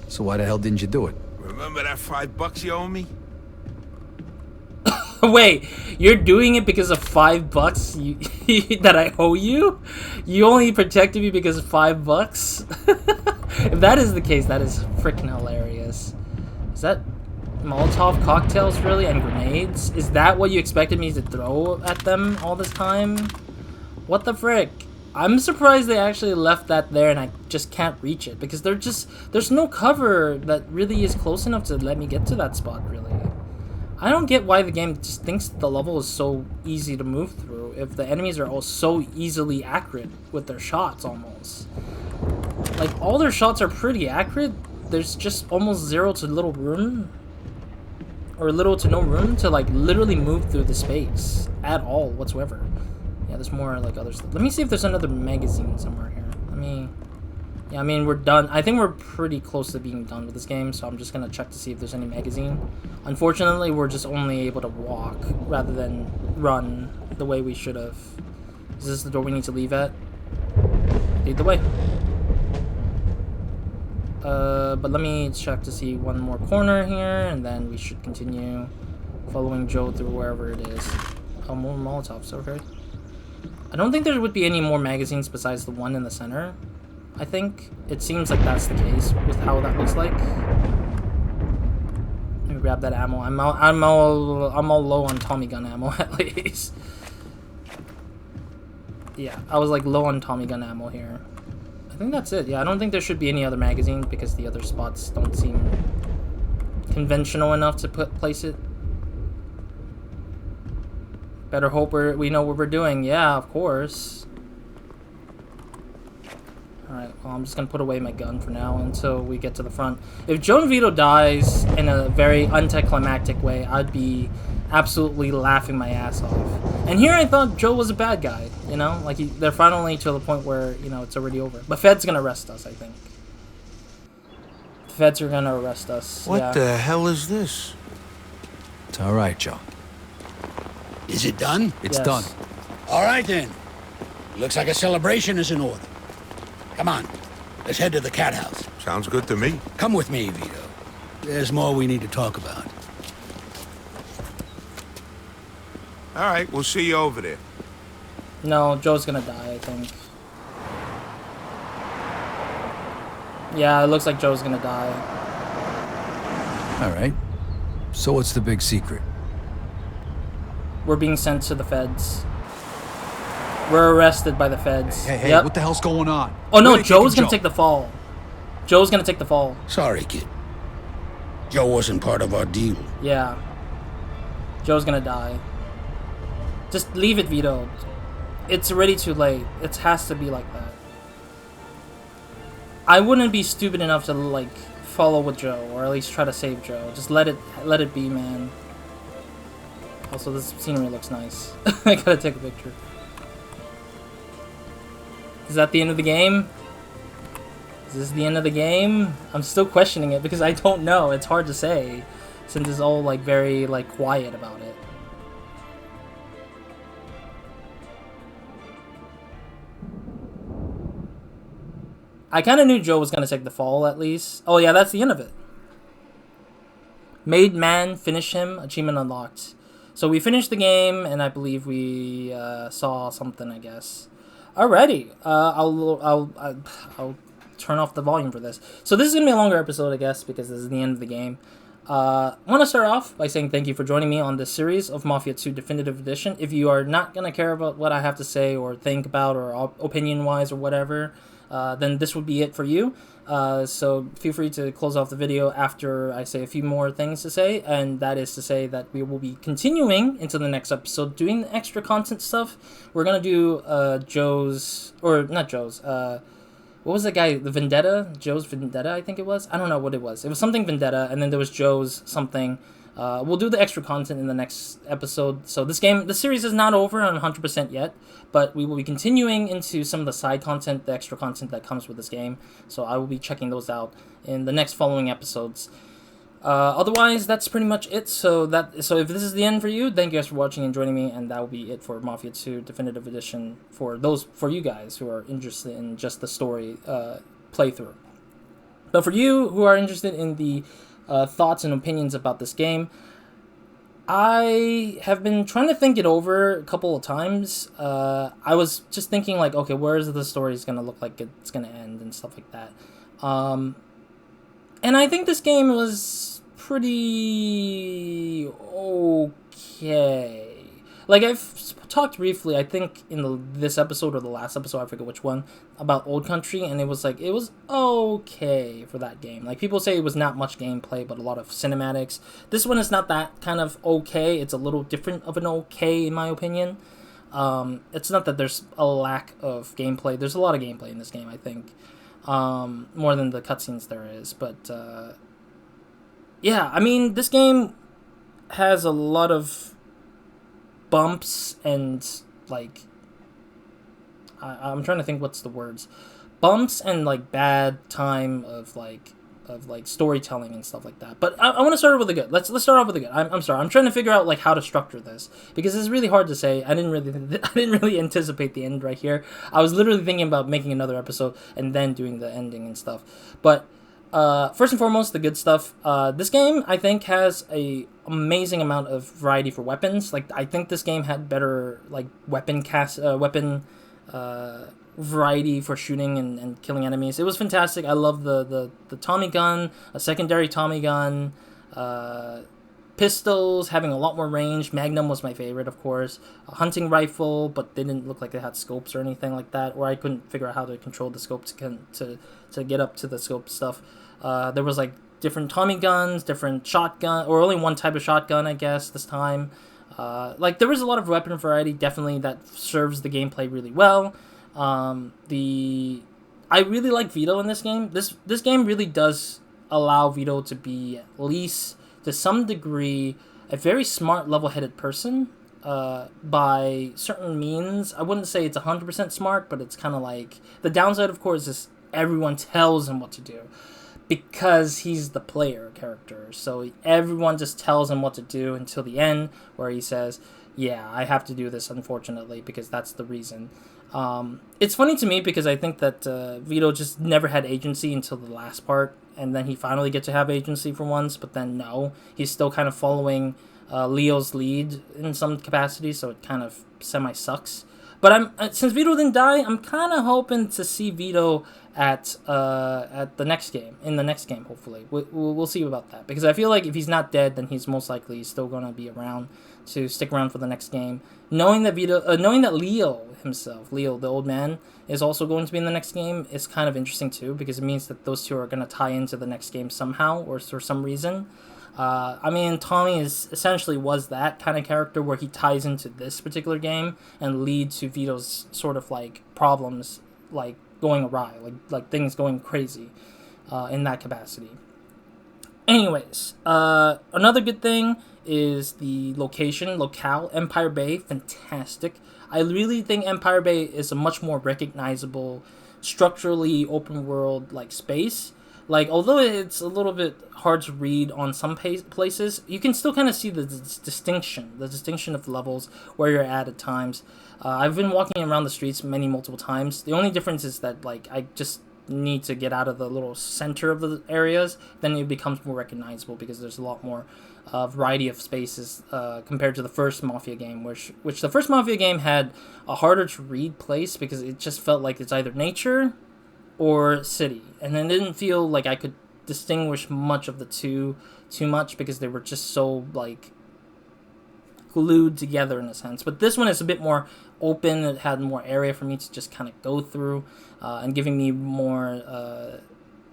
So why the hell didn't you do it? Remember that $5 you owe me? Wait, you're doing it because of $5 that I owe you? You only protected me because of $5? If that is the case, that is freaking hilarious. Is that Molotov cocktails really and grenades? Is that what you expected me to throw at them all this time? What the frick? I'm surprised they actually left that there and I just can't reach it because there's no cover that really is close enough to let me get to that spot really. I don't get why the game just thinks the level is so easy to move through if the enemies are all so easily accurate with their shots almost. Like all their shots are pretty accurate. There's just almost zero to little room or little to no room to like literally move through the space at all whatsoever. Yeah, there's more like other stuff. Let me see if there's another magazine somewhere here. Yeah, I mean, we're done. I think we're pretty close to being done with this game, so I'm just gonna check to see if there's any magazine. Unfortunately, we're just only able to walk rather than run the way we should have. Is this the door we need to leave at? Lead the way. But let me check to see one more corner here, and then we should continue following Joe through wherever it is. Oh, more Molotovs, okay. I don't think there would be any more magazines besides the one in the center. I think it seems like that's the case with how that looks like. Let me grab that ammo. I'm all low on Tommy gun ammo at least. Yeah, I was like low on Tommy gun ammo here. I think that's it. Yeah, I don't think there should be any other magazines because the other spots don't seem conventional enough to place it. Better hope we know what we're doing. Yeah, of course. Alright, well, I'm just gonna put away my gun for now until we get to the front. If Joe and Vito dies in a very anticlimactic way, I'd be absolutely laughing my ass off. And here I thought Joe was a bad guy, you know? Like, they're finally to the point where, you know, it's already over. But Fed's gonna arrest us, I think. Feds are gonna arrest us. What the hell is this? It's all right, Joe. Is it done? It's Yes. done. All right, then. Looks like a celebration is in order. Come on. Let's head to the cat house. Sounds good to me. Come with me, Vito. There's more we need to talk about. All right, we'll see you over there. No, Joe's gonna die, I think. Yeah, it looks like Joe's gonna die. All right. So what's the big secret? We're being sent to the feds. We're arrested by the feds. Hey, Yep. what the hell's going on? Oh no, Where are they Joe's taking gonna take the fall. Joe's gonna take the fall. Sorry, kid. Joe wasn't part of our deal. Yeah. Joe's gonna die. Just leave it, Vito. It's already too late. It has to be like that. I wouldn't be stupid enough to like follow with Joe, or at least try to save Joe. Just let it be, man. Also, this scenery looks nice. I gotta take a picture. Is that the end of the game? Is this the end of the game? I'm still questioning it because I don't know. It's hard to say since it's all like very like quiet about it. I kind of knew Joe was going to take the fall at least. Oh yeah, that's the end of it. Made man, finish him, achievement unlocked. So we finished the game, and I believe we saw something, I guess. Alrighty, I'll turn off the volume for this. So this is going to be a longer episode, I guess, because this is the end of the game. I want to start off by saying thank you for joining me on this series of Mafia 2 Definitive Edition. If you are not going to care about what I have to say or think about or opinion-wise or whatever, then this would be it for you. So feel free to close off the video after I say a few more things to say, and that is to say that we will be continuing into the next episode, doing the extra content stuff. We're going to do Joe's, or not Joe's, what was the guy, the Vendetta? Joe's Vendetta, I think it was? I don't know what it was. It was something Vendetta, and then there was Joe's something. We'll do the extra content in the next episode. So this series is not over on 100% yet, but we will be continuing into some of the side content, the extra content that comes with this game. So I will be checking those out in the next following episodes. Otherwise, that's pretty much it. So if this is the end for you, thank you guys for watching and joining me, and that will be it for Mafia 2 Definitive Edition for you guys who are interested in just the story playthrough. But for you who are interested in the thoughts and opinions about this game, I have been trying to think it over a couple of times. I was just thinking like, okay, where is the story gonna look like it's gonna end and stuff like that. And I think this game was pretty okay. Like, I've talked briefly, I think, in this episode or the last episode, I forget which one, about Old Country, and it was okay for that game. Like, people say it was not much gameplay, but a lot of cinematics. This one is not that kind of okay. It's a little different of an okay, in my opinion. It's not that there's a lack of gameplay. There's a lot of gameplay in this game, I think. More than the cutscenes there is. But, yeah, I mean, this game has a lot of bumps and, like, I'm trying to think what's the words. Bumps and, like, bad time of storytelling and stuff like that. But I want to start with the good. Let's start off with the good. I'm sorry. I'm trying to figure out like how to structure this because it's really hard to say. I didn't really anticipate the end right here. I was literally thinking about making another episode and then doing the ending and stuff. But first and foremost, the good stuff. This game I think has a amazing amount of variety for weapons. Like I think this game had better like weapon variety for shooting and killing enemies. It was fantastic. I love the Tommy gun, a secondary Tommy gun, pistols having a lot more range. Magnum was my favorite, of course. A hunting rifle, but they didn't look like they had scopes or anything like that, or I couldn't figure out how to control the scope to get up to the scope stuff. There was like different Tommy guns, different shotgun, or only one type of shotgun, I guess, this time. Like there was a lot of weapon variety, definitely, that serves the gameplay really well. I really like Vito in this game. This game really does allow Vito to be, at least to some degree, a very smart, level-headed person. By certain means, I wouldn't say it's 100% smart, but it's kind of like the downside, of course, is everyone tells him what to do because he's the player character. So everyone just tells him what to do until the end, where he says, yeah, I have to do this, unfortunately, because that's the reason. It's funny to me because I think that Vito just never had agency until the last part, and then he finally gets to have agency for once, but then no, he's still kind of following Leo's lead in some capacity, so it kind of semi-sucks. But since Vito didn't die, I'm kind of hoping to see Vito at the next game, in the next game, hopefully. We'll see about that, because I feel like if he's not dead, then he's most likely still going to be around to stick around for the next game. Knowing that Leo himself, Leo the old man, is also going to be in the next game is kind of interesting too, because it means that those two are going to tie into the next game somehow or for some reason. I mean, Tommy essentially was that kind of character where he ties into this particular game and leads to Vito's sort of like problems, like going awry, like things going crazy in that capacity. Anyways, another good thing is the locale, Empire Bay, fantastic. I really think Empire Bay is a much more recognizable, structurally open world like space. Like, although it's a little bit hard to read on some places, you can still kind of see the distinction of levels where you're at times. I've been walking around the streets multiple times. The only difference is that, like, I just need to get out of the little center of the areas. Then it becomes more recognizable because there's a lot more variety of spaces compared to the first Mafia game, which the first Mafia game had a harder to read place because it just felt like it's either nature or city, and it didn't feel like I could distinguish much of the two too much because they were just so like glued together in a sense. But this one is a bit more open. It had more area for me to just kind of go through and giving me more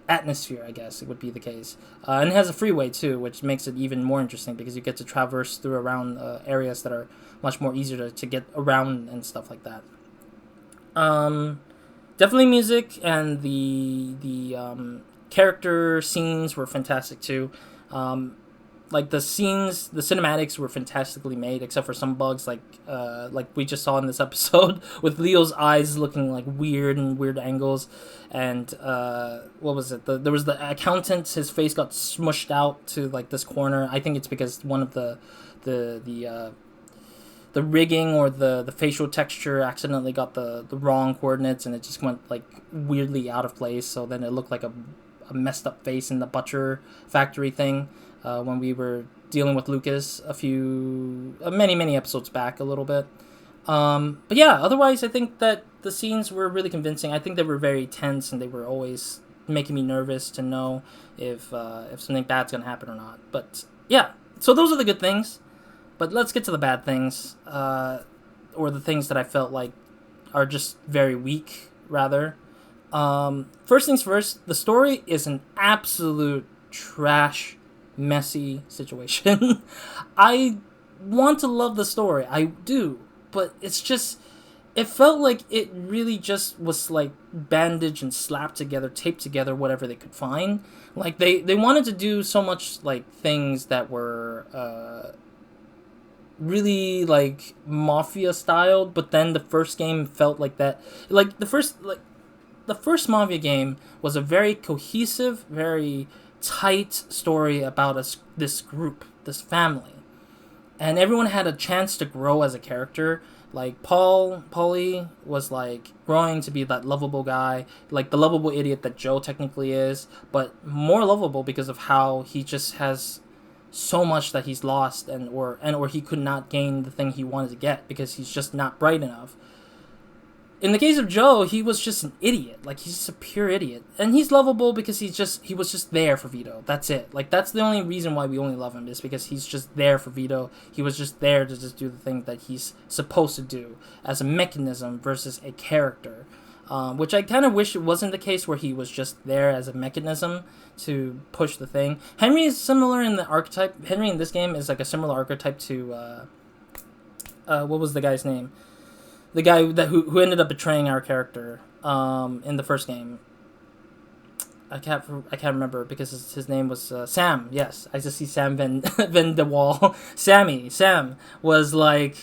atmosphere, I guess it would be the case. And it has a freeway too, which makes it even more interesting because you get to traverse through around areas that are much more easier to get around and stuff like that. Definitely music and the character scenes were fantastic too. Like the scenes, the cinematics were fantastically made, except for some bugs like we just saw in this episode with Leo's eyes looking like weird angles, and what was it? There was the accountant. His face got smushed out to like this corner. I think it's because one of the rigging or the facial texture accidentally got the wrong coordinates, and it just went like weirdly out of place, so then it looked like a messed up face in the butcher factory thing when we were dealing with Lucas a few many episodes back a little bit. But yeah, otherwise I think that the scenes were really convincing. I think they were very tense, and they were always making me nervous to know if something bad's gonna happen or not. But yeah, so those are the good things. But let's get to the bad things, or the things that I felt like are just very weak, rather. First things first, the story is an absolute trash, messy situation. I want to love the story, I do, but it's just, it felt like it really just was like bandaged and slapped together, taped together, whatever they could find. Like they wanted to do so much like things that were really like Mafia styled, but then the first game felt like that. Like the first Mafia game was a very cohesive, very tight story about this group, this family, and everyone had a chance to grow as a character. Like Paulie was like growing to be that lovable guy, like the lovable idiot that Joe technically is, but more lovable because of how he just has so much that he's lost or he could not gain the thing he wanted to get because he's just not bright enough. In the case of Joe, he was just an idiot. Like, he's just a pure idiot. And he's lovable because he was just there for Vito. That's it. Like, that's the only reason why we only love him, is because he's just there for Vito. He was just there to just do the thing that he's supposed to do as a mechanism versus a character. Which I kind of wish it wasn't the case, where he was just there as a mechanism to push the thing. Henry is similar in the archetype. Henry in this game is like a similar archetype to what was the guy's name? The guy who ended up betraying our character in the first game. I can't remember because his name was Sam. Yes, I just see Sam Van de Wall. Sam was like,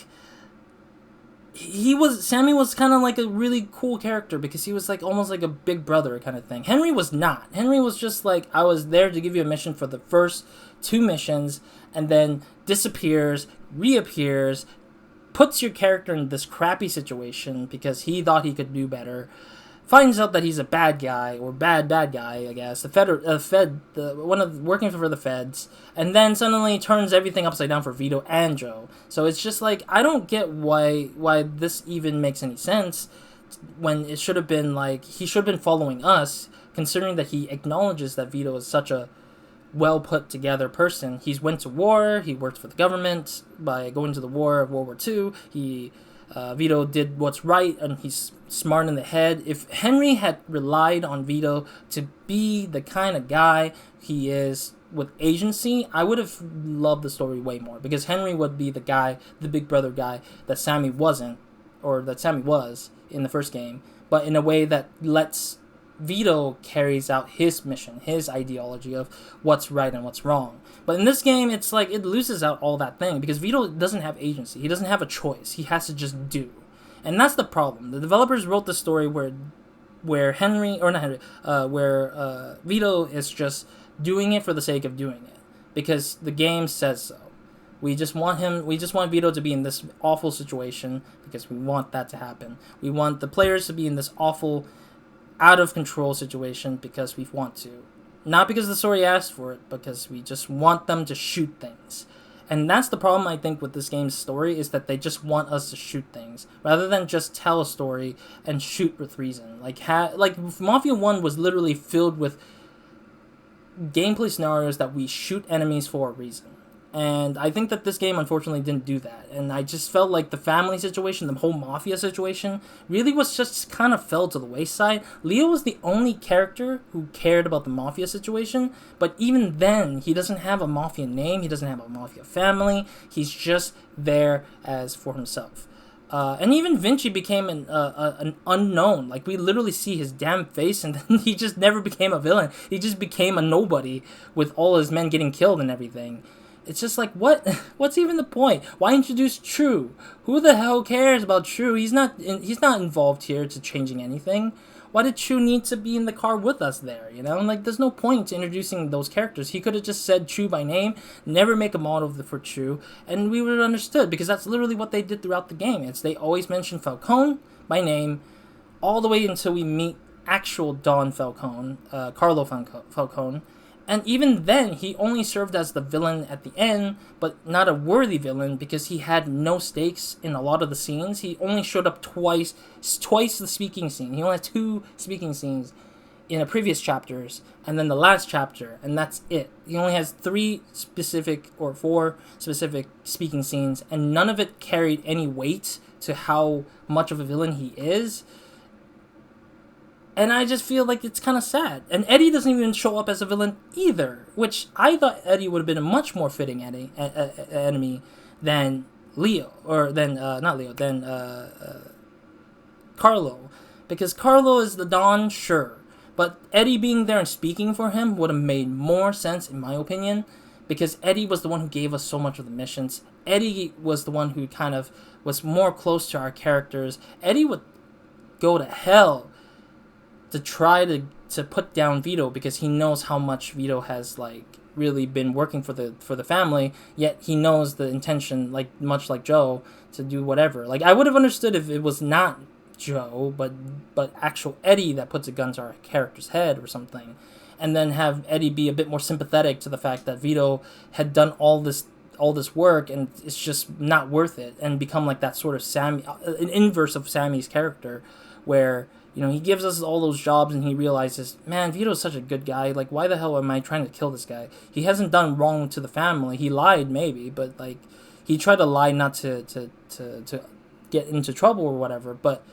Sammy was kind of like a really cool character because he was like almost like a big brother kind of thing. Henry was not. Henry was just like, I was there to give you a mission for the first 2 missions, and then disappears, reappears, puts your character in this crappy situation because he thought he could do better, finds out that he's a bad guy, or bad guy, I guess, working for the feds, and then suddenly turns everything upside down for Vito and Joe. So it's just like, I don't get why this even makes any sense, when it should have been like, he should have been following us, considering that he acknowledges that Vito is such a well put together person. He's went to war, he worked for the government by going to the war of World War II, Vito did what's right, and he's smart in the head. If Henry had relied on Vito to be the kind of guy he is with agency, I would have loved the story way more, because Henry would be the guy, the big brother guy, that Sammy wasn't, or that Sammy was in the first game, but in a way that lets Vito carries out his mission, his ideology of what's right and what's wrong. But in this game, it's like it loses out all that thing, because Vito doesn't have agency. He doesn't have a choice. He has to just do. And that's the problem. The developers wrote the story where Vito is just doing it for the sake of doing it, because the game says so. We just want Vito to be in this awful situation because we want that to happen. We want the players to be in this awful, out of control situation because we want to. Not because the story asked for it, because we just want them to shoot things. And that's the problem, I think, with this game's story, is that they just want us to shoot things, rather than just tell a story and shoot with reason. Like Mafia 1 was literally filled with gameplay scenarios that we shoot enemies for a reason. And I think that this game, unfortunately, didn't do that. And I just felt like the family situation, the whole Mafia situation, really was just kind of fell to the wayside. Leo was the only character who cared about the Mafia situation, but even then, he doesn't have a Mafia name, he doesn't have a Mafia family, he's just there as for himself. And even Vinci became an unknown. Like, we literally see his damn face, and then he just never became a villain. He just became a nobody, with all his men getting killed and everything. It's just like, what's even the point? Why introduce True? Who the hell cares about True? He's not involved here to changing anything. Why did True need to be in the car with us there, you know? Like, there's no point to introducing those characters. He could have just said True by name, never make a model for True, and we would have understood, because that's literally what they did throughout the game. They always mention Falcone by name, all the way until we meet actual Don Falcone, Carlo Falcone. And even then, he only served as the villain at the end, but not a worthy villain, because he had no stakes in a lot of the scenes. He only showed up twice the speaking scene. He only had 2 speaking scenes in the previous chapters, and then the last chapter, and that's it. He only has 4 specific speaking scenes, and none of it carried any weight to how much of a villain he is. And I just feel like it's kind of sad. And Eddie doesn't even show up as a villain either, which I thought Eddie would have been a much more fitting enemy than Leo, or than Carlo. Because Carlo is the Don, sure, but Eddie being there and speaking for him would have made more sense, in my opinion, because Eddie was the one who gave us so much of the missions. Eddie was the one who kind of was more close to our characters. Eddie would go to hell to try to put down Vito, because he knows how much Vito has, like, really been working for the family, yet he knows the intention, like, much like Joe, to do whatever. Like, I would have understood if it was not Joe, but actual Eddie that puts a gun to our character's head or something, and then have Eddie be a bit more sympathetic to the fact that Vito had done all this work and it's just not worth it, and become like that sort of Sammy, an inverse of Sammy's character, where, you know, he gives us all those jobs and he realizes, man, Vito's such a good guy. Like, why the hell am I trying to kill this guy? He hasn't done wrong to the family. He lied, maybe, but, like, he tried to lie not to get into trouble or whatever. But,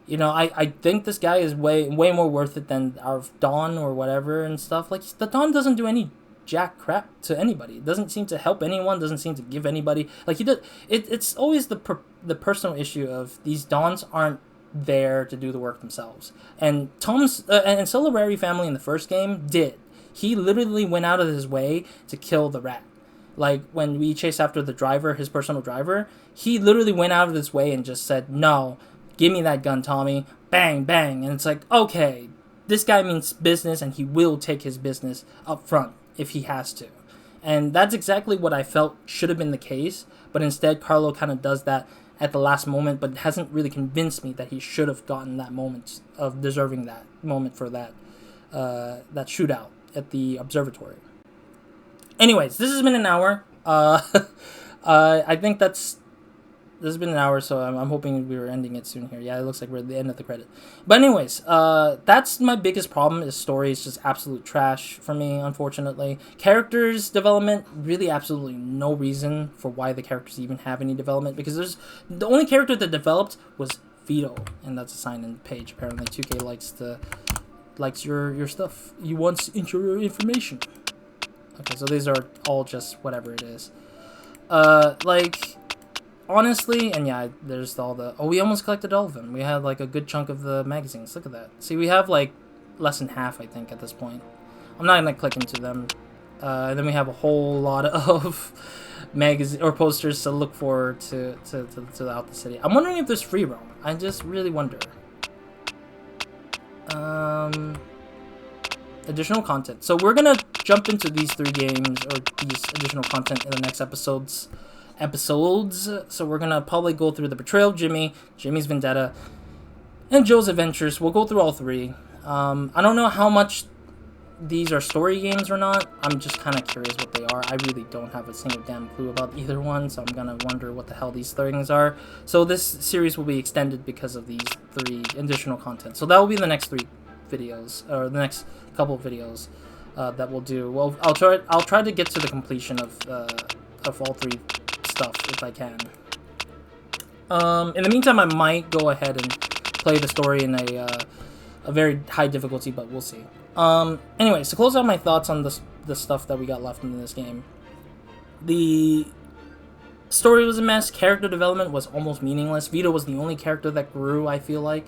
you know, I think this guy is way more worth it than our Don or whatever and stuff. Like, the Don doesn't do any jack crap to anybody. It doesn't seem to help anyone. Doesn't seem to give anybody. Like, he did. It's always the personal issue of these Dons aren't there to do the work themselves. And Tom's and Celebrary family in the first game did. He literally went out of his way to kill the rat. Like, when we chased after the driver, his personal driver, he literally went out of his way and just said, no, give me that gun, Tommy. Bang, bang. And it's like, okay, this guy means business, and he will take his business up front if he has to. And that's exactly what I felt should have been the case, but instead Carlo kind of does that at the last moment, but hasn't really convinced me that he should have gotten that moment of deserving that moment for that that shootout at the observatory. Anyways, this has been an hour. I think this has been an hour, so I'm hoping we were ending it soon here. Yeah, it looks like we're at the end of the credit. But anyways, that's my biggest problem, is story is just absolute trash for me, unfortunately. Characters development, really absolutely no reason for why the characters even have any development, because the only character that developed was Vito, and that's a sign in the page. Apparently 2K likes your stuff. You want your information. Okay, so these are all just whatever it is. Like, honestly, and yeah, there's all the... Oh, we almost collected all of them. We had, like, a good chunk of the magazines. Look at that. See, we have, like, less than half, I think, at this point. I'm not gonna click into them. And then we have a whole lot of magazine or posters to look forward to throughout the city. I'm wondering if there's free roam. I just really wonder. Additional content. So we're gonna jump into these 3 games, or these additional content, in the next episodes. So we're gonna probably go through the Betrayal of Jimmy, Jimmy's Vendetta, and Joe's Adventures. We'll go through all 3. I don't know how much these are story games or not. I'm just kind of curious what they are. I really don't have a single damn clue about either one, so I'm gonna wonder what the hell these things are. So this series will be extended because of these 3 additional content. So that will be the next 3 videos, or the next couple of videos that we'll do. Well, I'll try to get to the completion of all 3 stuff if I can. In the meantime, I might go ahead and play the story in a very high difficulty, but we'll see. Anyways, to close out my thoughts on the stuff that we got left in this game, the story was a mess. Character development was almost meaningless. Vito was the only character that grew, I feel like.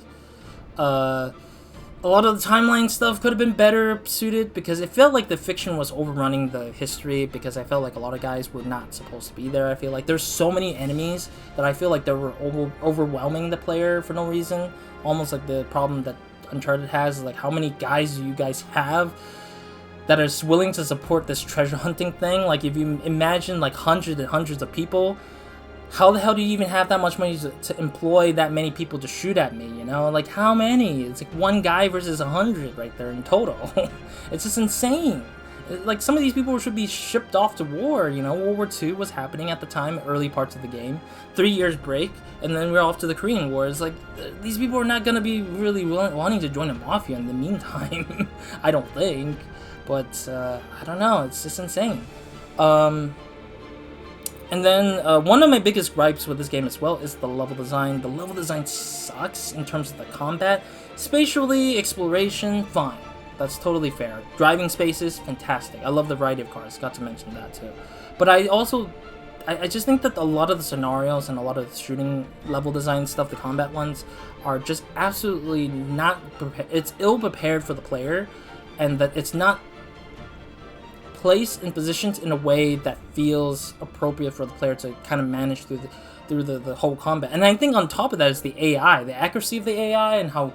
A lot of the timeline stuff could have been better suited, because it felt like the fiction was overrunning the history, because I felt like a lot of guys were not supposed to be there. I feel like there's so many enemies that I feel like they were overwhelming the player for no reason. Almost like the problem that Uncharted has, is like, how many guys do you guys have that are willing to support this treasure hunting thing? Like, if you imagine like hundreds and hundreds of people, how the hell do you even have that much money to employ that many people to shoot at me, you know? Like, how many? It's like 1 guy versus 100 right there in total. It's just insane. Like, some of these people should be shipped off to war, you know? World War II was happening at the time, early parts of the game. 3 years break, and then we're off to the Korean War. It's like, these people are not gonna be really wanting to join the Mafia in the meantime. I don't think. But, I don't know. It's just insane. And then, one of my biggest gripes with this game as well is the level design. The level design sucks in terms of the combat. Spatially, exploration, fine. That's totally fair. Driving spaces, fantastic. I love the variety of cars, got to mention that too. But I just think that a lot of the scenarios and a lot of the shooting level design stuff, the combat ones, are just absolutely not prepared. It's ill-prepared for the player, and that it's not placed in positions in a way that feels appropriate for the player to kind of manage through the whole combat. And I think on top of that is the AI, the accuracy of the AI, and how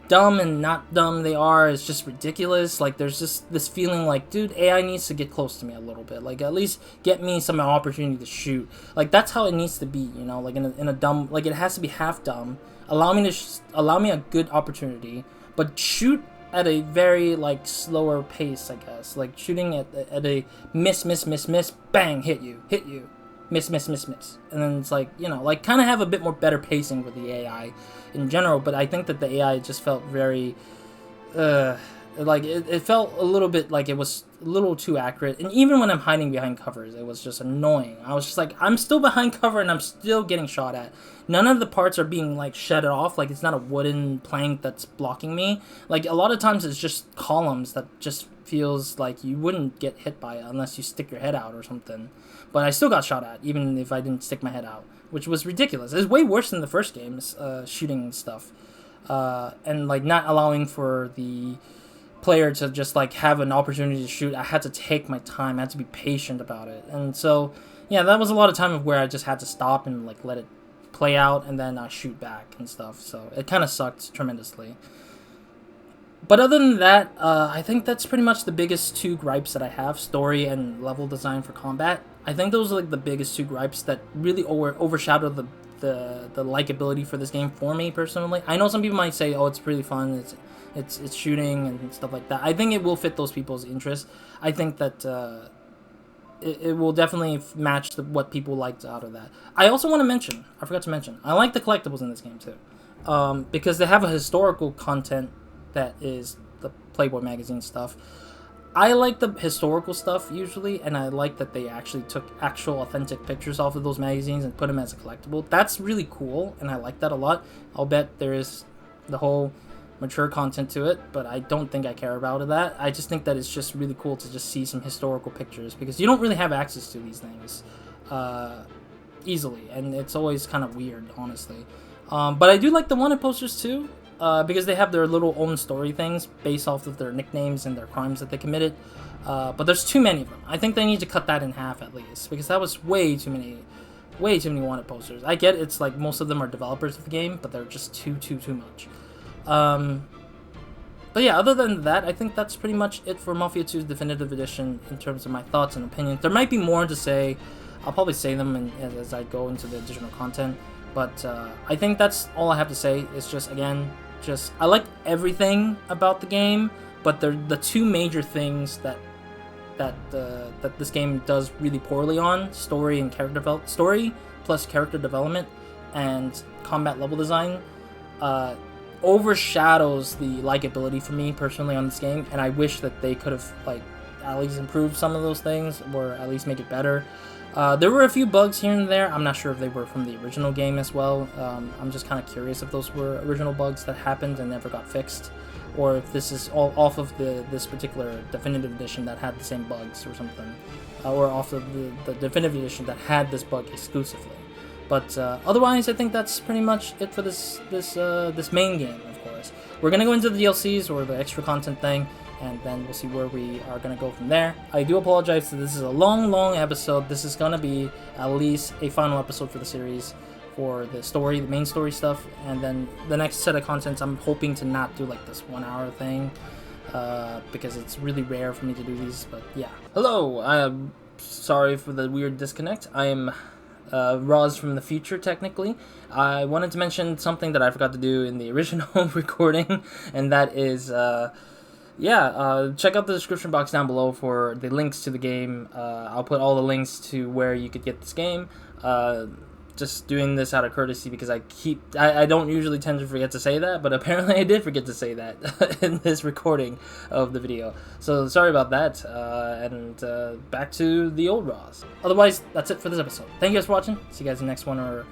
dumb and not dumb they are is just ridiculous. Like, there's just this feeling like, dude, AI needs to get close to me a little bit. Like, at least get me some opportunity to shoot. Like, that's how it needs to be, you know? Like, in a dumb, like, it has to be half dumb. Allow me a good opportunity, but shoot at a very, like, slower pace, I guess. Like, shooting at a miss, bang, hit you, miss. And then it's like, you know, like, kind of have a bit more better pacing with the AI in general. But I think that the AI just felt very, like, it felt a little bit like it was a little too accurate. And even when I'm hiding behind covers, it was just annoying. I was just like, I'm still behind cover and I'm still getting shot at. None of the parts are being, like, shut off. Like, it's not a wooden plank that's blocking me. Like, a lot of times it's just columns that just feels like you wouldn't get hit by it unless you stick your head out or something. But I still got shot at, even if I didn't stick my head out, which was ridiculous. It was way worse than the first game's shooting stuff. And, like, not allowing for the player to just, like, have an opportunity to shoot. I had to take my time. I had to be patient about it. And so, yeah, that was a lot of time of where I just had to stop and, like, let it play out and then shoot back and stuff. So it kind of sucked tremendously. But other than that, I think that's pretty much the biggest 2 gripes that I have: story and level design for combat. I think those are, like, the biggest 2 gripes that really overshadow the likability for this game for me personally. I know some people might say, oh, it's really fun, it's shooting and stuff like that. I think it will fit those people's interests. I think that it will definitely match what people liked out of that. I also want to mention, I forgot to mention, I like the collectibles in this game too, because they have a historical content that is the Playboy magazine stuff. I like the historical stuff usually, and I like that they actually took actual authentic pictures off of those magazines and put them as a collectible. That's really cool, and I like that a lot. I'll bet there is the whole mature content to it, but I don't think I care about that. I just think that it's just really cool to just see some historical pictures, because you don't really have access to these things easily, and it's always kind of weird, honestly. But I do like the wanted posters too, because they have their little own story things based off of their nicknames and their crimes that they committed. But there's too many of them. I think they need to cut that in half at least, because that was way too many wanted posters. I get it's like most of them are developers of the game, but they're just too much. But yeah, other than that, I think that's pretty much it for Mafia 2's Definitive Edition in terms of my thoughts and opinions. There might be more to say. I'll probably say them as I go into the additional content. But I think that's all I have to say. It's just, again, I like everything about the game, but the two major things that this game does really poorly on: story and story plus character development and combat level design, overshadows the likability for me personally on this game. And I wish that they could have at least improved some of those things, or at least make it better. There were a few bugs here and there. I'm not sure if they were from the original game as well. I'm just kind of curious if those were original bugs that happened and never got fixed, or if this is all off of this particular Definitive Edition that had the same bugs or something, or off of the Definitive Edition that had this bug exclusively. But otherwise, I think that's pretty much it for this main game. Of course, we're gonna go into the DLCs or the extra content thing, and then we'll see where we are going to go from there. I do apologize that this is a long episode. This is going to be at least a final episode for the series, for the main story stuff, and then the next set of contents I'm hoping to not do like this 1 hour thing, because it's really rare for me to do these, but yeah. Hello, I'm sorry for the weird disconnect. I am Roz from the future, technically. I wanted to mention something that I forgot to do in the original recording, and that is... check out the description box down below for the links to the game. I'll put all the links to where you could get this game. Just doing this out of courtesy, because I don't usually tend to forget to say that, but apparently I did forget to say that in this recording of the video. So sorry about that, and back to the old Roz. Otherwise, that's it for this episode. Thank you guys for watching. See you guys in the next one, or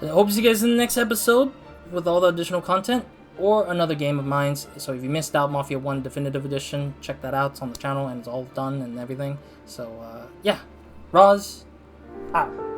I hope to see you guys in the next episode with all the additional content, or another game of mine. So if you missed out Mafia 1 Definitive Edition, check that out. It's on the channel and it's all done and everything. So yeah, Roz out.